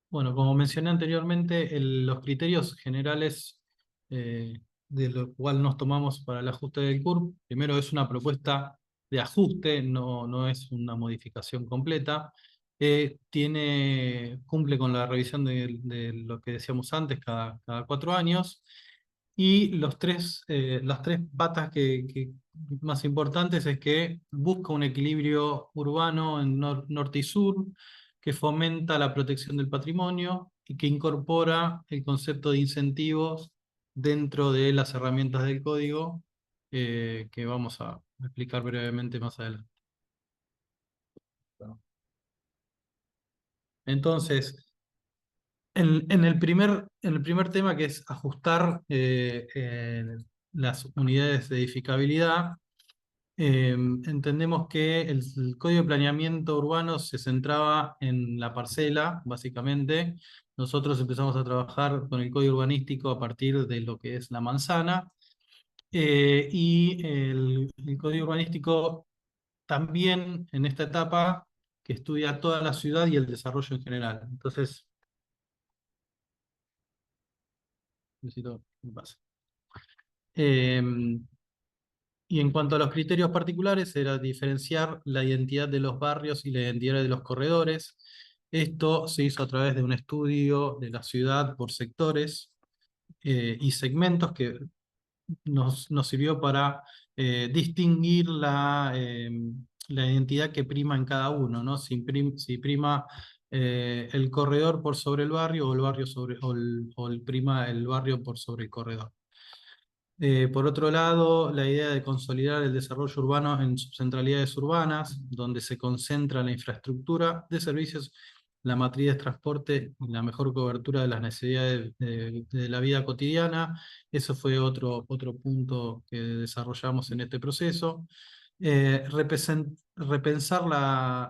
Bueno, como mencioné anteriormente, los criterios generales eh, de lo cual nos tomamos para el ajuste del CURP, primero es una propuesta de ajuste, no es una modificación completa. Cumple con la revisión de lo que decíamos antes, cada 4 años. Y las tres patas más importantes es que busca un equilibrio urbano en norte y sur, que fomenta la protección del patrimonio y que incorpora el concepto de incentivos dentro de las herramientas del código, que vamos a explicar brevemente más adelante. Entonces, en el primer tema, que es ajustar las unidades de edificabilidad, entendemos que el Código de Planeamiento Urbano se centraba en la parcela, básicamente. Nosotros empezamos a trabajar con el Código Urbanístico a partir de lo que es la manzana. Y el Código Urbanístico también en esta etapa que estudia toda la ciudad y el desarrollo en general. Entonces, necesito que pase. Y en cuanto a los criterios particulares, era diferenciar la identidad de los barrios y la identidad de los corredores. Esto se hizo a través de un estudio de la ciudad por sectores y segmentos que nos sirvió para distinguir la identidad que prima en cada uno, ¿no? Si prima el corredor por sobre el barrio, o el barrio prima el barrio por sobre el corredor. Por otro lado, la idea de consolidar el desarrollo urbano en subcentralidades urbanas, donde se concentra la infraestructura de servicios, la matriz de transporte y la mejor cobertura de las necesidades de la vida cotidiana. Eso fue otro punto que desarrollamos en este proceso. Repensar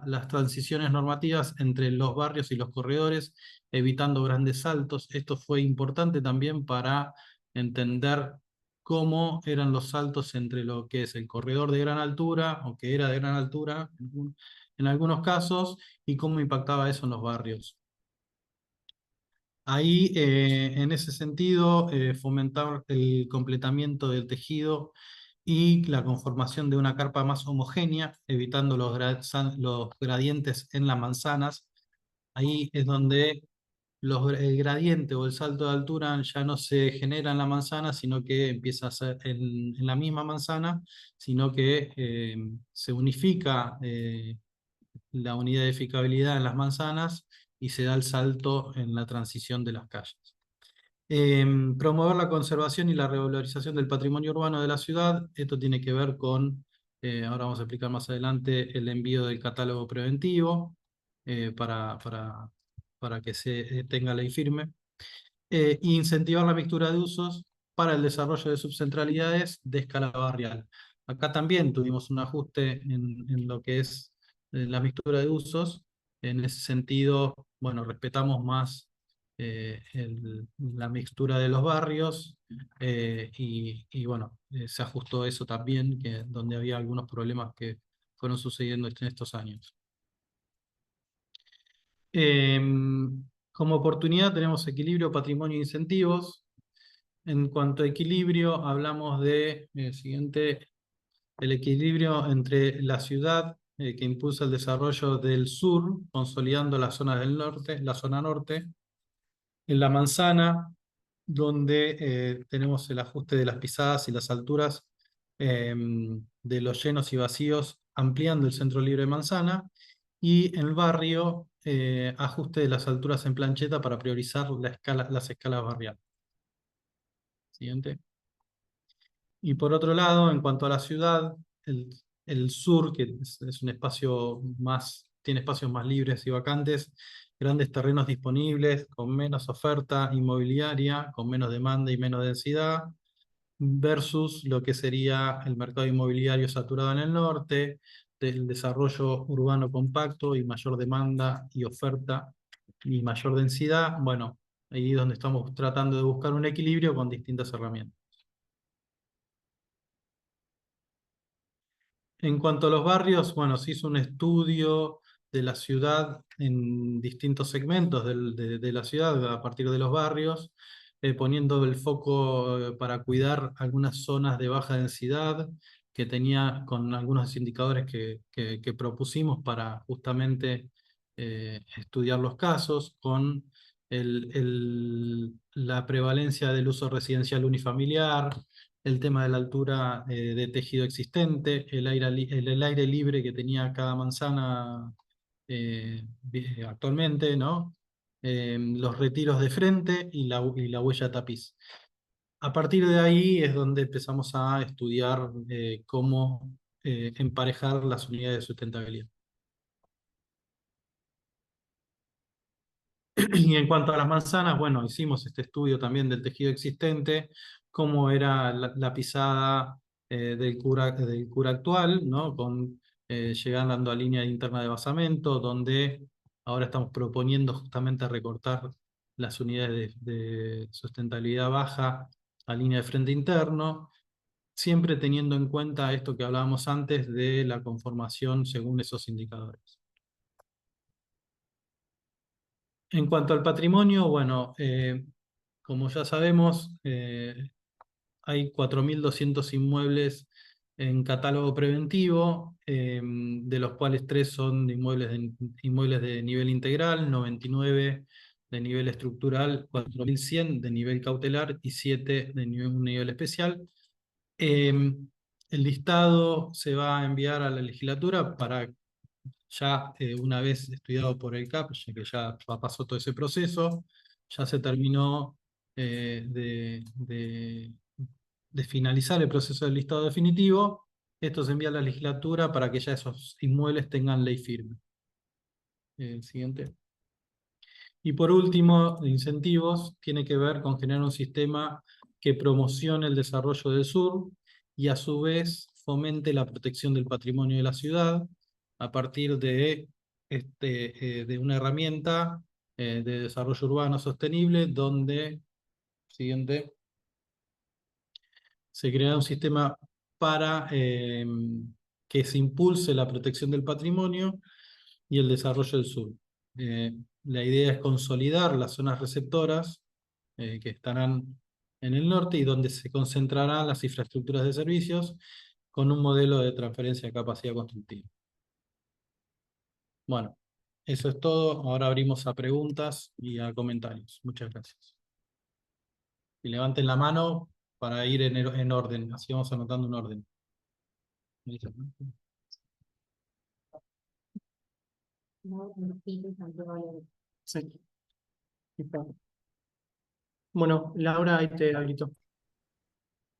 las transiciones normativas entre los barrios y los corredores, evitando grandes saltos. Esto fue importante también para entender cómo eran los saltos entre lo que es el corredor de gran altura, o que era de gran altura en algunos casos, y cómo impactaba eso en los barrios. Ahí, en ese sentido, fomentar el completamiento del tejido y la conformación de una carpa más homogénea, evitando los gradientes en las manzanas. Ahí es donde el gradiente o el salto de altura ya no se genera en la manzana, sino que empieza a ser en la misma manzana, sino que se unifica la unidad de edificabilidad en las manzanas y se da el salto en la transición de las calles. Promover la conservación y la revalorización del patrimonio urbano de la ciudad. Esto tiene que ver con, ahora vamos a explicar más adelante, el envío del catálogo preventivo, para que se tenga ley firme. Incentivar la mixtura de usos para el desarrollo de subcentralidades de escala barrial. Acá también tuvimos un ajuste en lo que es la mixtura de usos. En ese sentido, bueno, respetamos más la mixtura de los barrios, y bueno, se ajustó eso también, donde había algunos problemas que fueron sucediendo en estos años. Como oportunidad tenemos equilibrio, patrimonio e incentivos. En cuanto a equilibrio, hablamos siguiente, el equilibrio entre la ciudad, que impulsa el desarrollo del sur, consolidando la zona del norte, la zona norte. En la manzana, donde tenemos el ajuste de las pisadas y las alturas eh, de los llenos y vacíos, ampliando el centro libre de manzana. Y en el barrio, ajuste de las alturas en plancheta para priorizar las escalas barriales. Siguiente. Y por otro lado, en cuanto a la ciudad, el sur, que es un espacio más, tiene espacios más libres y vacantes, grandes terrenos disponibles, con menos oferta inmobiliaria, con menos demanda y menos densidad, versus lo que sería el mercado inmobiliario saturado en el norte, del desarrollo urbano compacto y mayor demanda y oferta y mayor densidad. Bueno, ahí es donde estamos tratando de buscar un equilibrio con distintas herramientas. En cuanto a los barrios, bueno, se hizo un estudio de la ciudad en distintos segmentos de la ciudad a partir de los barrios, poniendo el foco para cuidar algunas zonas de baja densidad que tenía con algunos indicadores que propusimos para justamente estudiar los casos, con la prevalencia del uso residencial unifamiliar, el tema de la altura de tejido existente, el aire libre que tenía cada manzana actualmente, ¿no? Los retiros de frente y la huella tapiz. A partir de ahí es donde empezamos a estudiar cómo emparejar las unidades de sustentabilidad. Y en cuanto a las manzanas, bueno, hicimos este estudio también del tejido existente, cómo era la pisada del cura actual, ¿no? Llegando a línea interna de basamento, donde ahora estamos proponiendo justamente recortar las unidades de sustentabilidad baja a línea de frente interno, siempre teniendo en cuenta esto que hablábamos antes de la conformación según esos indicadores. En cuanto al patrimonio, bueno, como ya sabemos, hay 4.200 inmuebles en catálogo preventivo, de los cuales 3 son inmuebles de nivel integral, 99 de nivel estructural, 4.100 de nivel cautelar y 7 de un nivel especial. El listado se va a enviar a la legislatura para ya una vez estudiado por el CAP, ya que ya pasó todo ese proceso, ya se terminó de finalizar el proceso del listado definitivo. Esto se envía a la legislatura para que ya esos inmuebles tengan ley firme. Siguiente. Y por último, de incentivos, tiene que ver con generar un sistema que promocione el desarrollo del sur y a su vez fomente la protección del patrimonio de la ciudad a partir de una herramienta de desarrollo urbano sostenible donde, siguiente, se crea un sistema para que se impulse la protección del patrimonio y el desarrollo del sur. La idea es consolidar las zonas receptoras que estarán en el norte y donde se concentrarán las infraestructuras de servicios con un modelo de transferencia de capacidad constructiva. Bueno, eso es todo. Ahora abrimos a preguntas y a comentarios. Muchas gracias. Y levanten la mano para ir en orden, así vamos anotando un orden. Sí. Bueno, Laura, ahí te habilito.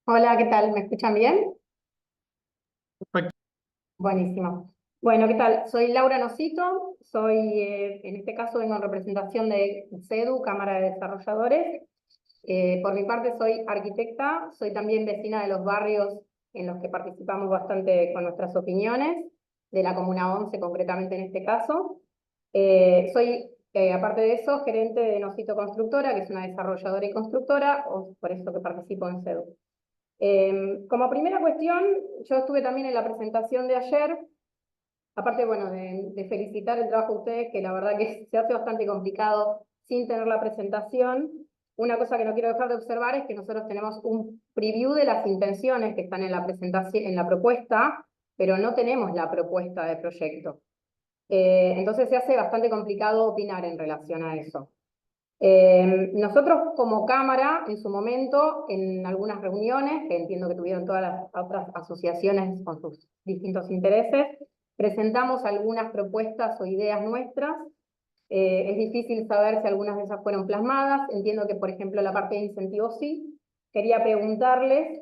Hola, ¿qué tal? ¿Me escuchan bien? Perfecto. Buenísimo. Bueno, ¿qué tal? Soy Laura Nocito, soy, en este caso vengo en representación de CEDU, Cámara de Desarrolladores. Por mi parte soy arquitecta, soy también vecina de los barrios en los que participamos bastante con nuestras opiniones, de la Comuna 11 concretamente en este caso. Soy, aparte de eso, gerente de Nocito Constructora, que es una desarrolladora y constructora, por eso que participo en CEDU. Como primera cuestión, yo estuve también en la presentación de ayer, aparte, bueno, de felicitar el trabajo de ustedes, que la verdad que se hace bastante complicado sin tener la presentación. Una cosa que no quiero dejar de observar es que nosotros tenemos un preview de las intenciones que están en la presentación, en la propuesta, pero no tenemos la propuesta de proyecto. Entonces se hace bastante complicado opinar en relación a eso. Nosotros como Cámara, en su momento, en algunas reuniones, que entiendo que tuvieron todas las otras asociaciones con sus distintos intereses, presentamos algunas propuestas o ideas nuestras. Es difícil saber si algunas de esas fueron plasmadas. Entiendo que, por ejemplo, la parte de incentivos sí. Quería preguntarles,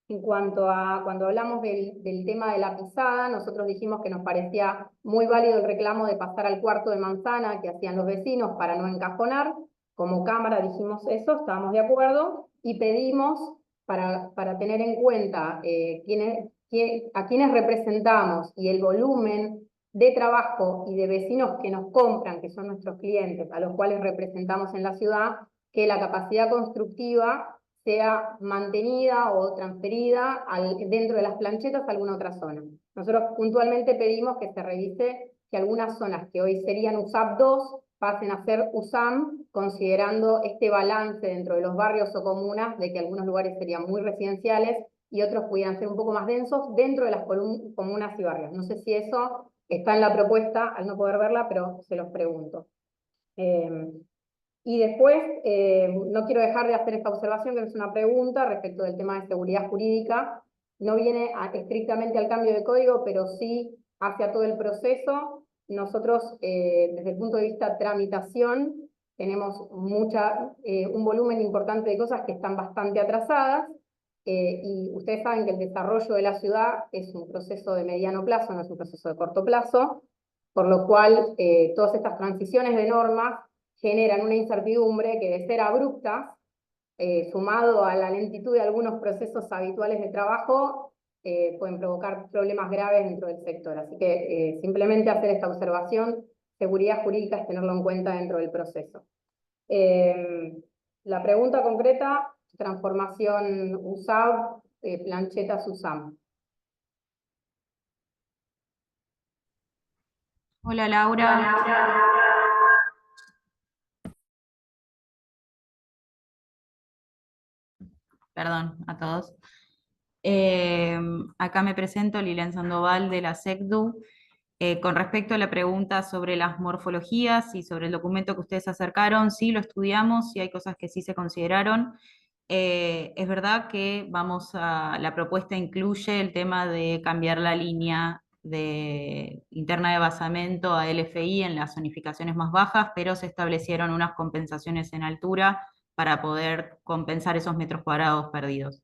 en cuanto a cuando hablamos del tema de la pisada, nosotros dijimos que nos parecía muy válido el reclamo de pasar al cuarto de manzana que hacían los vecinos para no encajonar. Como Cámara dijimos eso, estábamos de acuerdo y pedimos para tener en cuenta a quienes representamos y el volumen de trabajo y de vecinos que nos compran, que son nuestros clientes, a los cuales representamos en la ciudad, que la capacidad constructiva sea mantenida o transferida dentro de las planchetas a alguna otra zona. Nosotros puntualmente pedimos que se revise que algunas zonas que hoy serían USAP 2 pasen a ser USAM, considerando este balance dentro de los barrios o comunas, de que algunos lugares serían muy residenciales y otros pudieran ser un poco más densos dentro de las comunas y barrios. No sé si eso está en la propuesta, al no poder verla, pero se los pregunto. Y después, no quiero dejar de hacer esta observación, que es una pregunta respecto del tema de seguridad jurídica. No viene estrictamente al cambio de código, pero sí hacia todo el proceso. Nosotros, desde el punto de vista tramitación, tenemos un volumen importante de cosas que están bastante atrasadas, y ustedes saben que el desarrollo de la ciudad es un proceso de mediano plazo, no es un proceso de corto plazo, por lo cual todas estas transiciones de normas generan una incertidumbre que, de ser abruptas, sumado a la lentitud de algunos procesos habituales de trabajo, pueden provocar problemas graves dentro del sector. Así que simplemente hacer esta observación, seguridad jurídica es tenerlo en cuenta dentro del proceso. La pregunta concreta, transformación USAB, planchetas USAM. Hola Laura. Perdón a todos. Acá me presento, Lilian Sandoval de la SECDU. Con respecto a la pregunta sobre las morfologías y sobre el documento que ustedes acercaron, sí lo estudiamos y hay cosas que sí se consideraron. Es verdad que la propuesta incluye el tema de cambiar la línea interna de basamento a LFI en las zonificaciones más bajas, pero se establecieron unas compensaciones en altura para poder compensar esos metros cuadrados perdidos.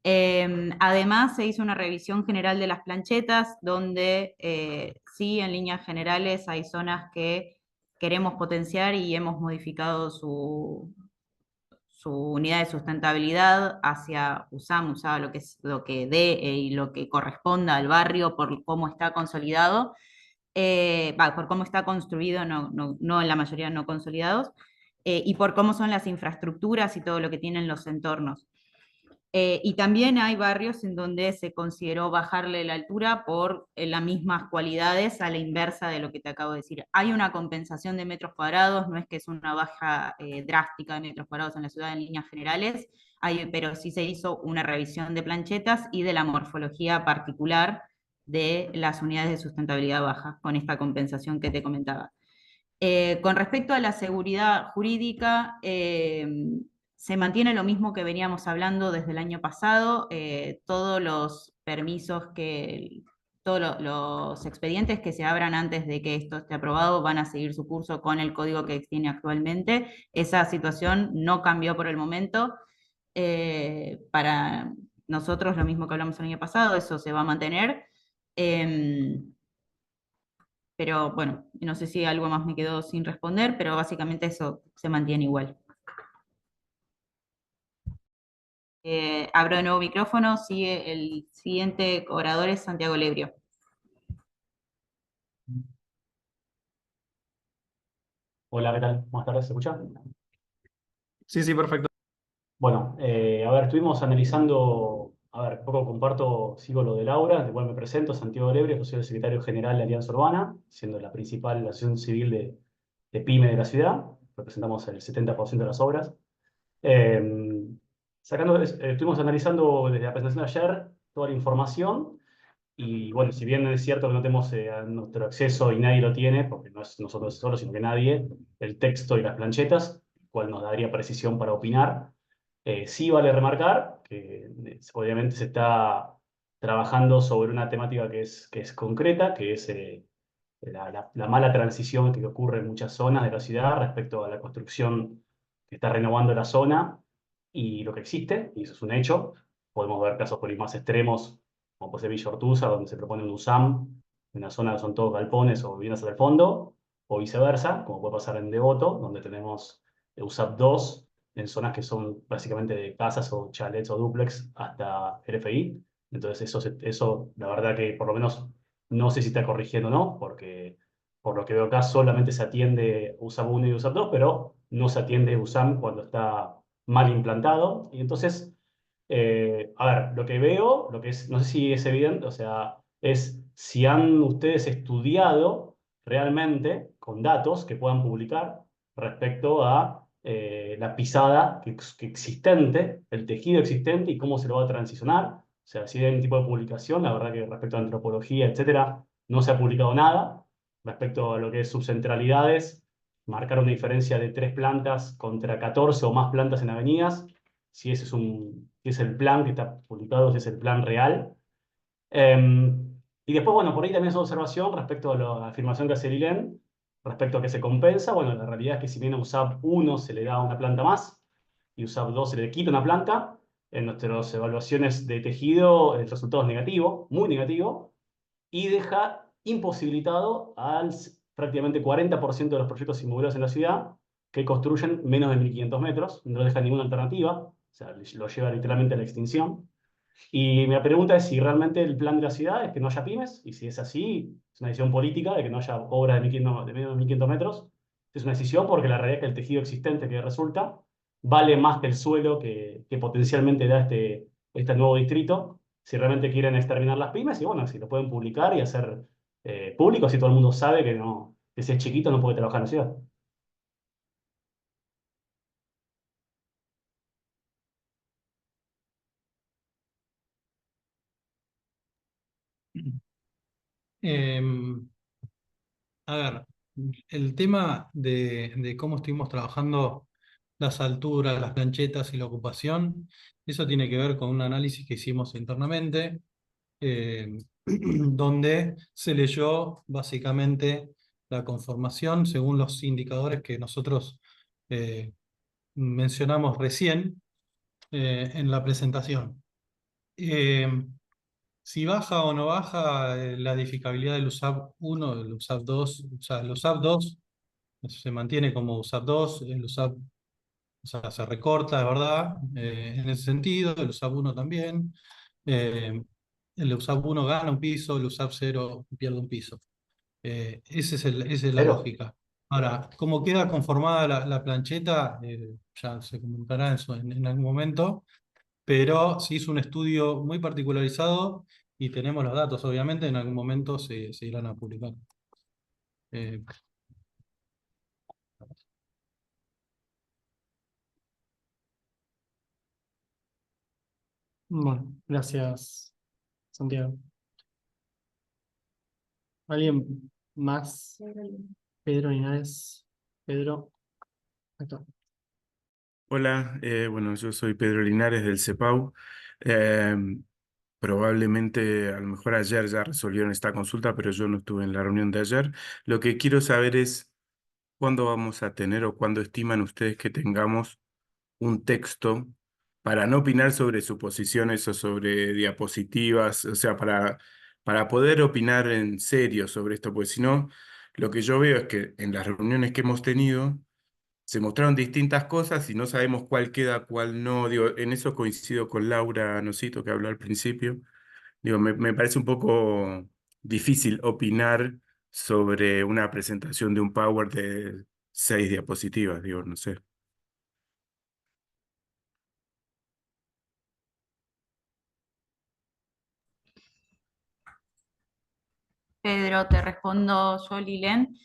Además, se hizo una revisión general de las planchetas, donde sí, en líneas generales, hay zonas que queremos potenciar y hemos modificado su unidad de sustentabilidad hacia USAM, lo que dé y lo que corresponda al barrio por cómo está consolidado, por cómo está construido, no en la mayoría no consolidados, y por cómo son las infraestructuras y todo lo que tienen los entornos. Y también hay barrios en donde se consideró bajarle la altura por las mismas cualidades, a la inversa de lo que te acabo de decir. Hay una compensación de metros cuadrados, no es que es una baja drástica de metros cuadrados en la ciudad en líneas generales, pero sí se hizo una revisión de planchetas y de la morfología particular de las unidades de sustentabilidad baja, con esta compensación que te comentaba. Con respecto a la seguridad jurídica, se mantiene lo mismo que veníamos hablando desde el año pasado. Todos los permisos todos los expedientes que se abran antes de que esto esté aprobado van a seguir su curso con el código que tiene actualmente. Esa situación no cambió por el momento. Para nosotros, lo mismo que hablamos el año pasado, eso se va a mantener. Pero bueno, no sé si algo más me quedó sin responder, pero básicamente eso se mantiene igual. Abro de nuevo micrófono, sigue el siguiente orador, es Santiago Lebrio. Hola, ¿qué tal? Buenas tardes, ¿se escucha? Sí, perfecto. Bueno, a ver, estuvimos analizando, a ver, un poco sigo lo de Laura, de cual me presento, Santiago Lebrio, yo soy el secretario general de Alianza Urbana, siendo la principal asociación civil de PYME de la ciudad, representamos el 70% de las obras. Estuvimos analizando desde la presentación de ayer toda la información. Y bueno, si bien es cierto que no tenemos a nuestro acceso y nadie lo tiene, porque no es nosotros solos, sino que nadie, el texto y las planchetas, cual nos daría precisión para opinar, sí vale remarcar que obviamente se está trabajando sobre una temática que es concreta, que es la mala transición que ocurre en muchas zonas de la ciudad respecto a la construcción que está renovando la zona y lo que existe, y eso es un hecho. Podemos ver casos por ahí más extremos, como puede ser Villa Ortuza, donde se propone un USAM, en una zona que son todos galpones o viviendas al fondo, o viceversa, como puede pasar en Devoto, donde tenemos USAP 2, en zonas que son básicamente de casas o chalets o dúplex hasta RFI. Entonces eso, la verdad que por lo menos no sé si está corrigiendo o no, porque por lo que veo acá solamente se atiende USAM 1 y USAP 2, pero no se atiende USAM cuando está mal implantado. Y entonces, a ver, lo que veo, no sé si es evidente, o sea, es si han ustedes estudiado realmente con datos que puedan publicar respecto a la pisada que existente, el tejido existente y cómo se lo va a transicionar. O sea, si hay un tipo de publicación, la verdad que respecto a antropología, etcétera, no se ha publicado nada. Respecto a lo que es subcentralidades, marcar una diferencia de 3 plantas contra 14 o más plantas en avenidas, si ese si es el plan que está publicado, si es el plan real. Y después, bueno, por ahí también es una observación respecto a la afirmación que hace Lilén, respecto a que se compensa. Bueno, la realidad es que si bien a USAP 1 se le da una planta más y USAP 2 se le quita una planta, en nuestras evaluaciones de tejido el resultado es negativo, muy negativo, y deja imposibilitado al prácticamente 40% de los proyectos inmobiliarios en la ciudad que construyen menos de 1500 metros, no deja ninguna alternativa, o sea, lo lleva literalmente a la extinción. Y mi pregunta es si realmente el plan de la ciudad es que no haya pymes, y si es así, es una decisión política de que no haya obras de menos de 1500 metros. Es una decisión porque la realidad es que el tejido existente que resulta vale más que el suelo que potencialmente da este nuevo distrito, si realmente quieren exterminar las pymes, y bueno, si lo pueden publicar y hacer público, así todo el mundo sabe que, no, que si es chiquito no puede trabajar en la ciudad. Em, a ver, el tema de cómo estuvimos trabajando las alturas, las planchetas y la ocupación, eso tiene que ver con un análisis que hicimos internamente, donde se leyó básicamente la conformación según los indicadores que nosotros mencionamos recién en la presentación. Si baja o no baja la edificabilidad del USAP 1, del USAP 2, o sea, el USAP 2 se mantiene como USAP 2, el USAP, o sea, se recorta, es verdad, en ese sentido, el USAP 1 también. Eh, el USAP 1 gana un piso, el USAP 0 pierde un piso. Esa es la Pero, lógica. Ahora, cómo queda conformada la plancheta, ya se comentará eso en algún momento, pero se hizo un estudio muy particularizado y tenemos los datos, obviamente, en algún momento se irán a publicar. Eh, Bueno, gracias, Santiago. ¿Alguien más? Pedro Linares. Pedro. Ahí está. Hola, bueno, yo soy Pedro Linares del CEPAU. Probablemente, a lo mejor ayer ya resolvieron esta consulta, pero yo no estuve en la reunión de ayer. Lo que quiero saber es cuándo vamos a tener o cuándo estiman ustedes que tengamos un texto para no opinar sobre suposiciones o sobre diapositivas, o sea, para poder opinar en serio sobre esto, porque si no, lo que yo veo es que en las reuniones que hemos tenido se mostraron distintas cosas y no sabemos cuál queda, cuál no. Digo, en eso coincido con Laura Nocito, que habló al principio. Digo, me parece un poco difícil opinar sobre una presentación de un Power de 6 diapositivas, digo, no sé. Pedro, te respondo yo, Lilén.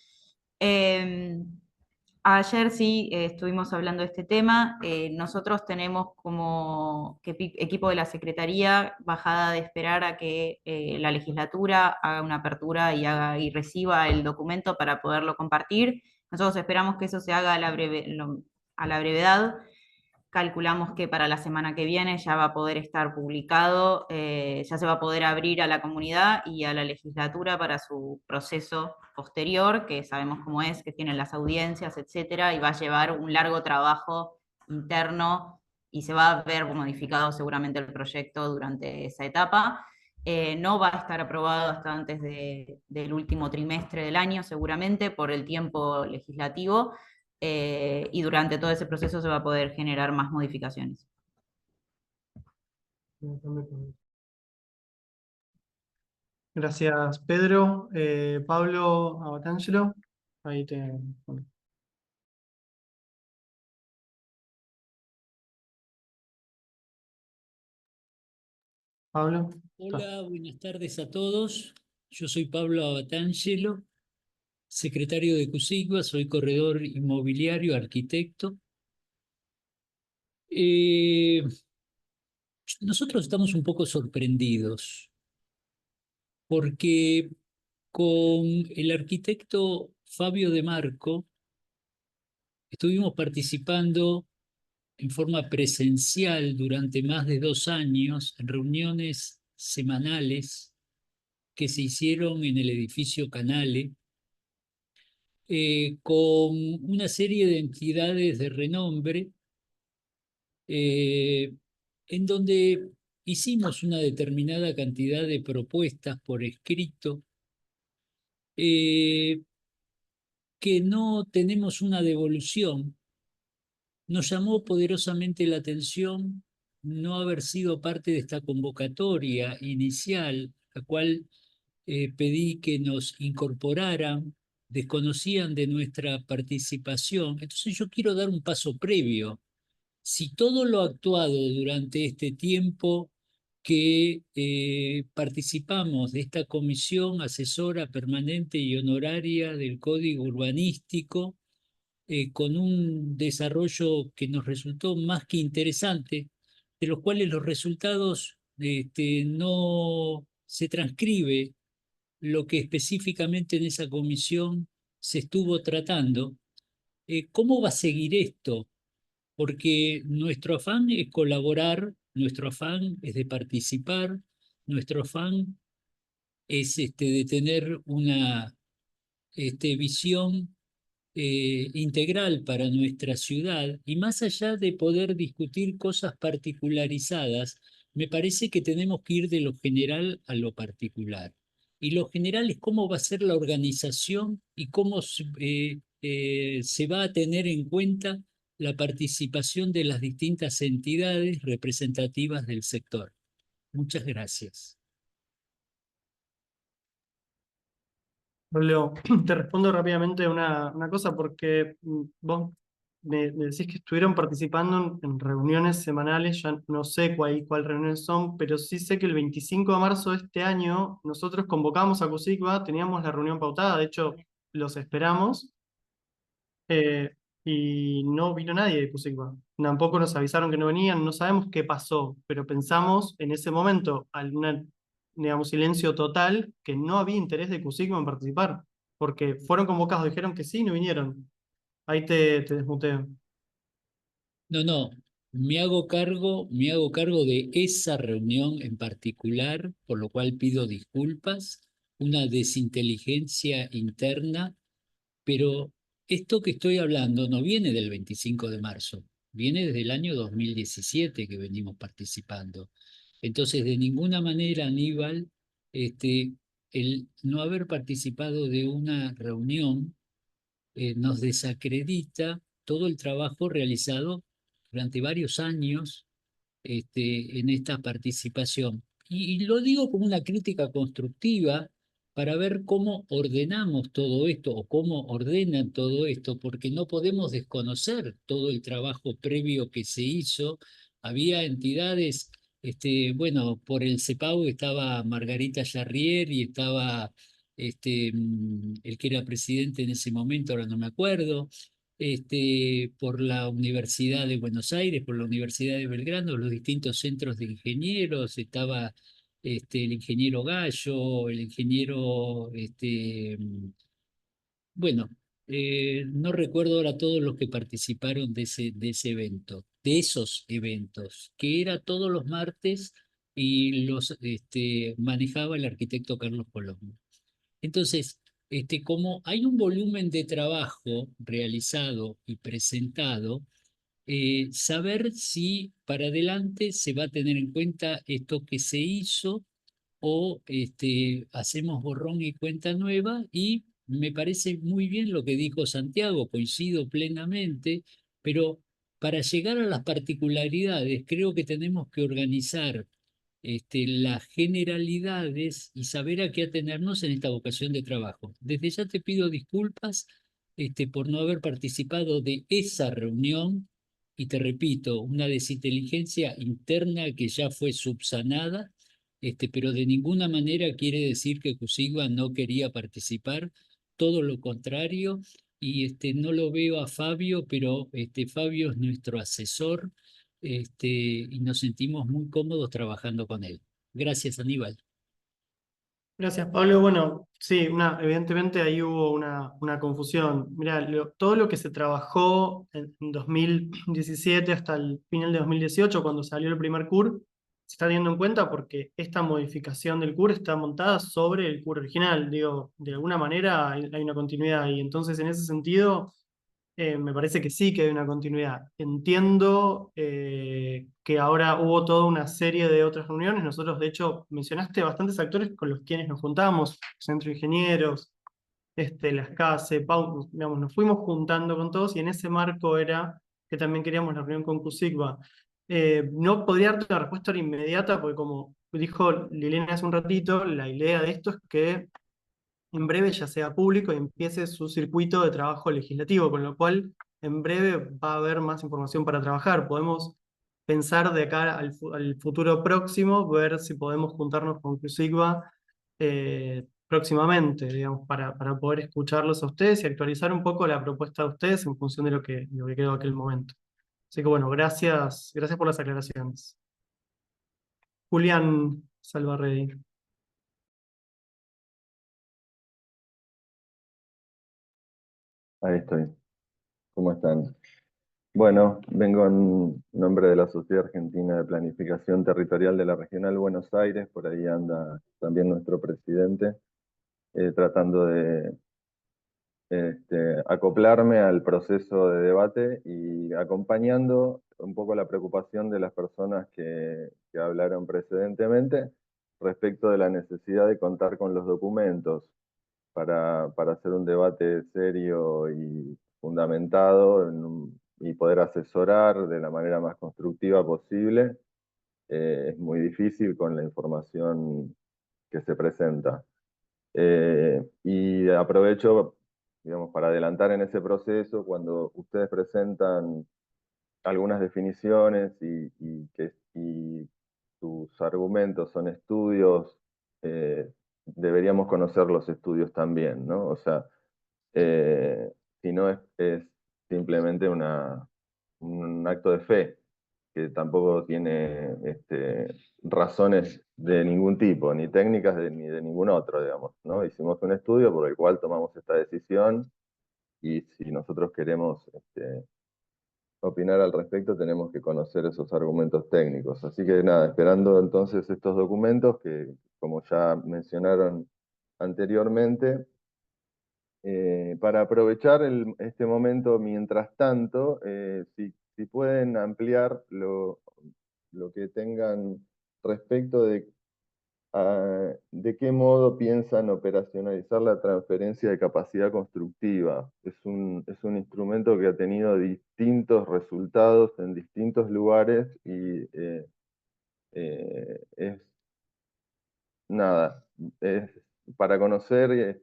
Ayer sí estuvimos hablando de este tema. Nosotros tenemos como equipo de la Secretaría bajada de esperar a que la legislatura haga una apertura y reciba el documento para poderlo compartir. Nosotros esperamos que eso se haga a a la brevedad. Calculamos que para la semana que viene ya va a poder estar publicado, ya se va a poder abrir a la comunidad y a la legislatura para su proceso posterior, que sabemos cómo es, que tienen las audiencias, etcétera, y va a llevar un largo trabajo interno y se va a ver modificado seguramente el proyecto durante esa etapa. No va a estar aprobado hasta antes del último trimestre del año, seguramente, por el tiempo legislativo, y durante todo ese proceso se va a poder generar más modificaciones. Gracias, Pedro. Pablo Abatangelo. Ahí te. Bueno. Pablo. Hola, buenas tardes a todos. Yo soy Pablo Abatangelo. secretario de CUSIGUA, soy corredor inmobiliario, arquitecto. Nosotros estamos un poco sorprendidos porque con el arquitecto Fabio De Marco estuvimos participando en forma presencial durante más de 2 años en reuniones semanales que se hicieron en el edificio Canale, con una serie de entidades de renombre, en donde hicimos una determinada cantidad de propuestas por escrito, que no tenemos una devolución. Nos llamó poderosamente la atención no haber sido parte de esta convocatoria inicial, la cual pedí que nos incorporaran, desconocían de nuestra participación. Entonces yo quiero dar un paso previo. Si todo lo actuado durante este tiempo que participamos de esta comisión asesora permanente y honoraria del Código Urbanístico, con un desarrollo que nos resultó más que interesante, de los cuales los resultados no se transcribe lo que específicamente en esa comisión se estuvo tratando. ¿Cómo va a seguir esto? Porque nuestro afán es colaborar, nuestro afán es de participar, nuestro afán es de tener una visión integral para nuestra ciudad, y más allá de poder discutir cosas particularizadas, me parece que tenemos que ir de lo general a lo particular. Y lo general es cómo va a ser la organización y cómo se va a tener en cuenta la participación de las distintas entidades representativas del sector. Muchas gracias. Leo, te respondo rápidamente una cosa porque vos me decís que estuvieron participando en reuniones semanales, ya no sé cuál reuniones son, pero sí sé que el 25 de marzo de este año nosotros convocamos a CUSICBA, teníamos la reunión pautada, de hecho los esperamos, eh, y no vino nadie de CUSICBA. Tampoco nos avisaron que no venían, no sabemos qué pasó, pero pensamos en ese momento, al digamos, silencio total, que no había interés de CUSICBA en participar, porque fueron convocados, dijeron que sí, no vinieron. Ahí te desmuteo. No, me hago cargo de esa reunión en particular, por lo cual pido disculpas, una desinteligencia interna, pero esto que estoy hablando no viene del 25 de marzo, viene desde el año 2017 que venimos participando. Entonces, de ninguna manera, Aníbal, el no haber participado de una reunión nos desacredita todo el trabajo realizado durante varios años en esta participación. Y lo digo como una crítica constructiva para ver cómo ordenamos todo esto o cómo ordenan todo esto, porque no podemos desconocer todo el trabajo previo que se hizo. Había entidades, bueno, por el CEPAU estaba Margarita Charrier y estaba el que era presidente en ese momento, ahora no me acuerdo, por la Universidad de Buenos Aires, por la Universidad de Belgrano, los distintos centros de ingenieros, estaba el ingeniero Gallo, el ingeniero, bueno, no recuerdo ahora todos los que participaron de ese evento, de esos eventos, que era todos los martes y los manejaba el arquitecto Carlos Colombo. Entonces, como hay un volumen de trabajo realizado y presentado, saber si para adelante se va a tener en cuenta esto que se hizo o hacemos borrón y cuenta nueva, y me parece muy bien lo que dijo Santiago, coincido plenamente, pero para llegar a las particularidades creo que tenemos que organizar las generalidades y saber a qué atenernos en esta vocación de trabajo. Desde ya te pido disculpas por no haber participado de esa reunión, y te repito, una desinteligencia interna que ya fue subsanada, pero de ninguna manera quiere decir que CUSIGBA no quería participar, todo lo contrario, y no lo veo a Fabio, pero Fabio es nuestro asesor, y nos sentimos muy cómodos trabajando con él. Gracias, Aníbal. Gracias, Pablo. Bueno, sí, evidentemente ahí hubo una confusión. Mira, todo lo que se trabajó en 2017 hasta el final de 2018, cuando salió el primer CUR, se está teniendo en cuenta porque esta modificación del CUR está montada sobre el CUR original. Digo, de alguna manera hay una continuidad y entonces en ese sentido me parece que sí que hay una continuidad. Entiendo que ahora hubo toda una serie de otras reuniones. Nosotros, de hecho, mencionaste bastantes actores con los quienes nos juntamos, Centro de Ingenieros, las CASE, Pau, digamos, nos fuimos juntando con todos y en ese marco era que también queríamos la reunión con CUSICBA. No podría darte una respuesta ahora inmediata porque como dijo Liliana hace un ratito, la idea de esto es que en breve ya sea público y empiece su circuito de trabajo legislativo, con lo cual en breve va a haber más información para trabajar. Podemos pensar de cara al futuro próximo, ver si podemos juntarnos con CUSICBA próximamente, digamos, para poder escucharlos a ustedes y actualizar un poco la propuesta de ustedes en función de lo que quedó en aquel momento. Así que bueno, gracias por las aclaraciones. Julián Salvarrey. Ahí estoy. ¿Cómo están? Bueno, vengo en nombre de la Sociedad Argentina de Planificación Territorial de la Regional Buenos Aires, por ahí anda también nuestro presidente, tratando de acoplarme al proceso de debate y acompañando un poco la preocupación de las personas que hablaron precedentemente respecto de la necesidad de contar con los documentos para hacer un debate serio y fundamentado y poder asesorar de la manera más constructiva posible. Es muy difícil con la información que se presenta. Y aprovecho, digamos, para adelantar en ese proceso, cuando ustedes presentan algunas definiciones y sus argumentos son estudios, deberíamos conocer los estudios también, ¿no? O sea, si no es simplemente un acto de fe, que tampoco tiene razones de ningún tipo, ni técnicas ni de ningún otro, digamos, ¿no? Hicimos un estudio por el cual tomamos esta decisión y si nosotros queremos opinar al respecto tenemos que conocer esos argumentos técnicos. Así que nada, esperando entonces estos documentos que, como ya mencionaron anteriormente, para aprovechar este momento mientras tanto, si pueden ampliar lo que tengan respecto de qué modo piensan operacionalizar la transferencia de capacidad constructiva. Es un instrumento que ha tenido distintos resultados en distintos lugares y es nada, es para conocer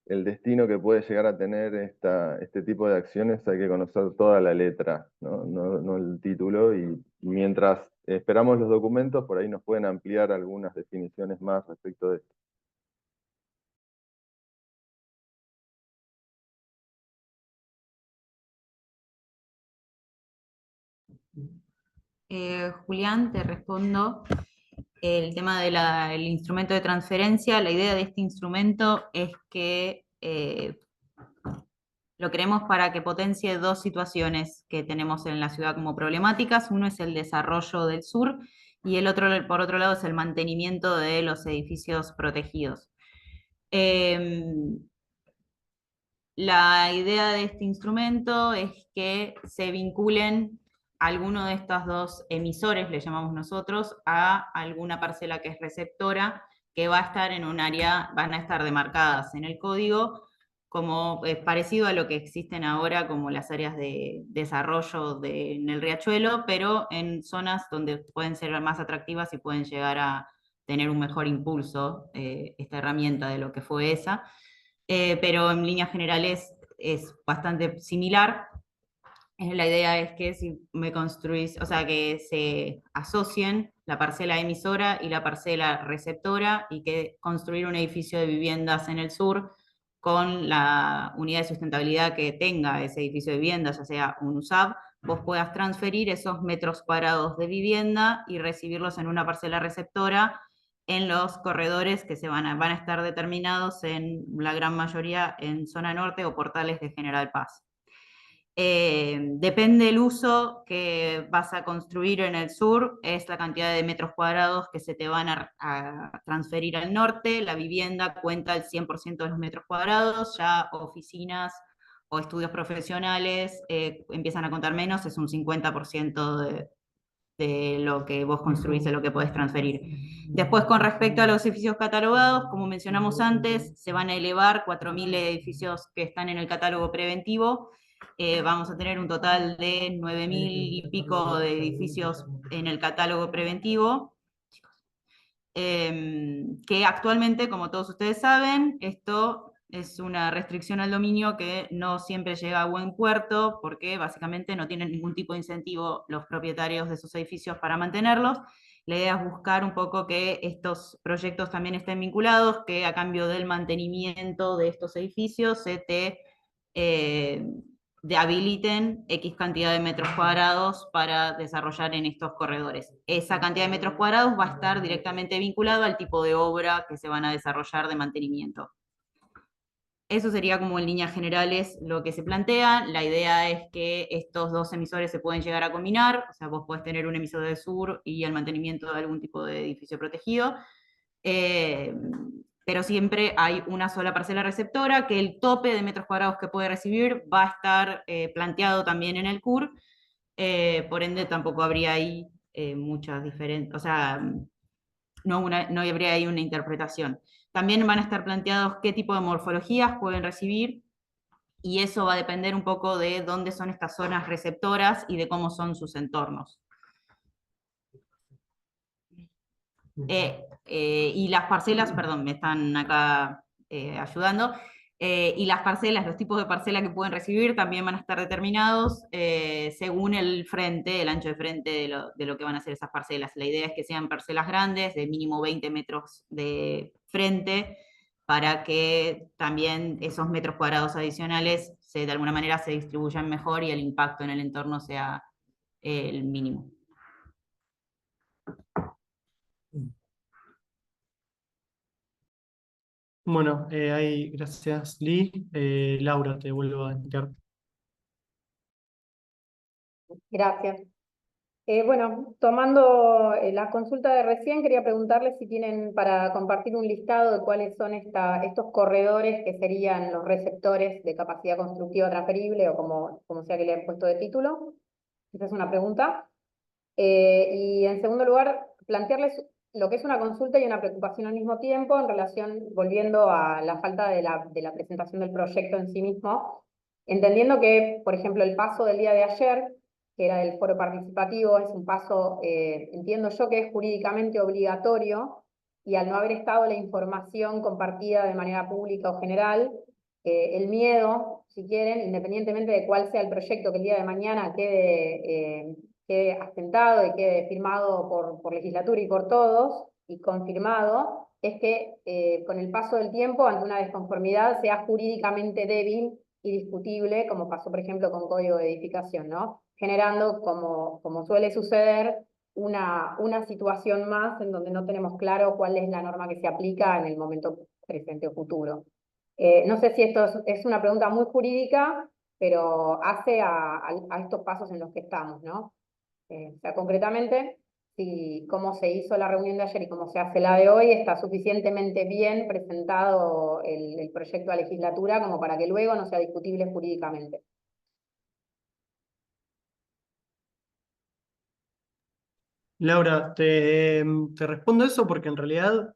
el destino que puede llegar a tener este tipo de acciones hay que conocer toda la letra, no el título, y mientras esperamos los documentos, por ahí nos pueden ampliar algunas definiciones más respecto de esto. Julián, te respondo. El tema del instrumento de transferencia, la idea de este instrumento es que lo queremos para que potencie dos situaciones que tenemos en la ciudad como problemáticas. Uno es el desarrollo del sur y el otro, por otro lado, es el mantenimiento de los edificios protegidos. La idea de este instrumento es que se vinculen alguno de estos dos emisores, le llamamos nosotros, a alguna parcela que es receptora, que va a estar en un área, van a estar demarcadas en el código, como parecido a lo que existen ahora como las áreas de desarrollo en el riachuelo, pero en zonas donde pueden ser más atractivas y pueden llegar a tener un mejor impulso, esta herramienta de lo que fue esa. Pero en líneas generales es bastante similar. La idea es que si me construís, o sea, que se asocien la parcela emisora y la parcela receptora y que construir un edificio de viviendas en el sur con la unidad de sustentabilidad que tenga ese edificio de vivienda, ya sea un USAV, vos puedas transferir esos metros cuadrados de vivienda y recibirlos en una parcela receptora en los corredores que van a estar determinados en la gran mayoría en zona norte o portales de General Paz. Depende del uso que vas a construir en el sur, es la cantidad de metros cuadrados que se te van a transferir al norte. La vivienda cuenta el 100% de los metros cuadrados, ya oficinas o estudios profesionales empiezan a contar menos, es un 50% de lo que vos construís, de lo que podés transferir. Después, con respecto a los edificios catalogados, como mencionamos antes, se van a elevar 4.000 edificios que están en el catálogo preventivo. Vamos a tener un total de 9.000 y pico de edificios en el catálogo preventivo, que actualmente, como todos ustedes saben, esto es una restricción al dominio que no siempre llega a buen puerto, porque básicamente no tienen ningún tipo de incentivo los propietarios de esos edificios para mantenerlos. La idea es buscar un poco que estos proyectos también estén vinculados, que a cambio del mantenimiento de estos edificios se te habiliten X cantidad de metros cuadrados para desarrollar en estos corredores. Esa cantidad de metros cuadrados va a estar directamente vinculado al tipo de obra que se van a desarrollar de mantenimiento. Eso sería como en líneas generales lo que se plantea. La idea es que estos dos emisores se pueden llegar a combinar, o sea, vos podés tener un emisor de sur y el mantenimiento de algún tipo de edificio protegido, pero siempre hay una sola parcela receptora, que el tope de metros cuadrados que puede recibir va a estar planteado también en el CUR, por ende tampoco habría ahí muchas diferencias, o sea, no habría ahí una interpretación. También van a estar planteados qué tipo de morfologías pueden recibir, y eso va a depender un poco de dónde son estas zonas receptoras y de cómo son sus entornos. Y las parcelas, perdón, me están acá ayudando, y las parcelas, los tipos de parcela que pueden recibir también van a estar determinados según el frente, el ancho de frente de lo que van a ser esas parcelas. La idea es que sean parcelas grandes, de mínimo 20 metros de frente, para que también esos metros cuadrados adicionales de alguna manera se distribuyan mejor y el impacto en el entorno sea el mínimo. Bueno, gracias, Lee. Laura, te vuelvo a indicar. Gracias. Bueno, tomando la consulta de recién, quería preguntarles si tienen para compartir un listado de cuáles son estos corredores que serían los receptores de capacidad constructiva transferible, o como sea que le han puesto de título. Esa es una pregunta. Y en segundo lugar, plantearles lo que es una consulta y una preocupación al mismo tiempo en relación, volviendo a la falta de la presentación del proyecto en sí mismo, entendiendo que, por ejemplo, el paso del día de ayer, que era del foro participativo, es un paso, entiendo yo, que es jurídicamente obligatorio, y al no haber estado la información compartida de manera pública o general, el miedo, si quieren, independientemente de cuál sea el proyecto que el día de mañana quede asentado y quede firmado por legislatura y por todos, y confirmado, es que con el paso del tiempo, ante una desconformidad, sea jurídicamente débil y discutible, como pasó, por ejemplo, con Código de Edificación, ¿no? Generando, como suele suceder, una situación más en donde no tenemos claro cuál es la norma que se aplica en el momento presente o futuro. No sé si esto es una pregunta muy jurídica, pero hace a estos pasos en los que estamos, ¿no? O sea, concretamente, si cómo se hizo la reunión de ayer y cómo se hace la de hoy, está suficientemente bien presentado el proyecto a legislatura como para que luego no sea discutible jurídicamente. Laura, te respondo eso porque en realidad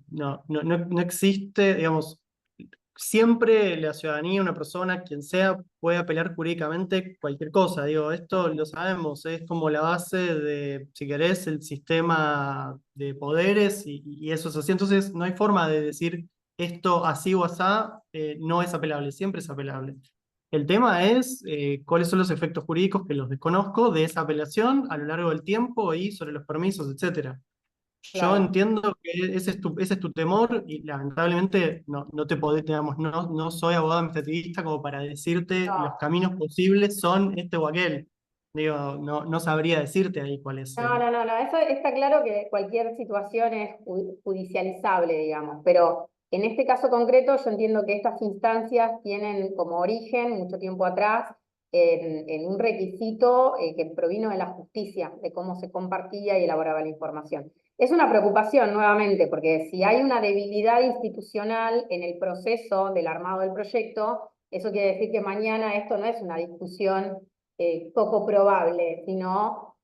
no existe, digamos, siempre la ciudadanía, una persona, quien sea, puede apelar jurídicamente cualquier cosa. Digo, esto lo sabemos, es como la base de, si querés, el sistema de poderes y eso es así. Entonces, no hay forma de decir esto así o asá, no es apelable, siempre es apelable. El tema es cuáles son los efectos jurídicos, que los desconozco, de esa apelación a lo largo del tiempo y sobre los permisos, etc. Yo Claro. entiendo que ese es tu temor y lamentablemente no te podés, digamos, no soy abogado administrativista como para decirte No. los caminos posibles son este o aquel. Digo, no sabría decirte ahí cuál es No, no, no, no, eso está claro que cualquier situación es judicializable, digamos, pero en este caso concreto yo entiendo que estas instancias tienen como origen, mucho tiempo atrás, en un requisito que provino de la justicia, de cómo se compartía y elaboraba la información. Es una preocupación nuevamente, porque si hay una debilidad institucional en el proceso del armado del proyecto, eso quiere decir que mañana esto no es una discusión poco probable, sino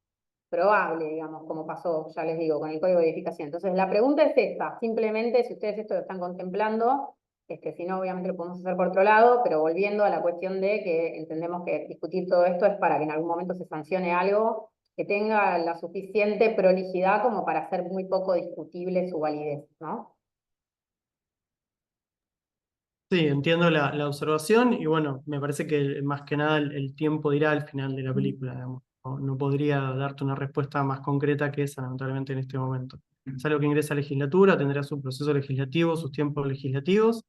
probable, digamos, como pasó, ya les digo, con el código de edificación. Entonces, la pregunta es esta, simplemente si ustedes esto lo están contemplando, si no, obviamente lo podemos hacer por otro lado, pero volviendo a la cuestión de que entendemos que discutir todo esto es para que en algún momento se sancione algo que tenga la suficiente prolijidad como para hacer muy poco discutible su validez, ¿no? Sí, entiendo la observación y bueno, me parece que más que nada el tiempo dirá al final de la película, digamos. No podría darte una respuesta más concreta que esa, lamentablemente, en este momento. Es algo que ingresa a legislatura, tendrá su proceso legislativo, sus tiempos legislativos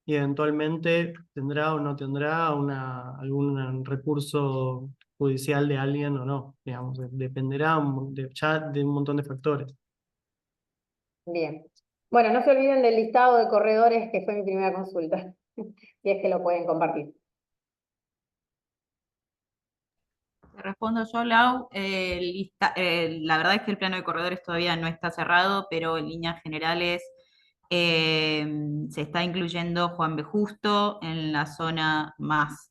y eventualmente tendrá o no tendrá algún recurso judicial de alguien o no, digamos, dependerá ya de un montón de factores. Bien. Bueno, no se olviden del listado de corredores que fue mi primera consulta, y es que lo pueden compartir. Te respondo yo, Lau. La verdad es que el plano de corredores todavía no está cerrado, pero en líneas generales se está incluyendo Juan B. Justo en la zona más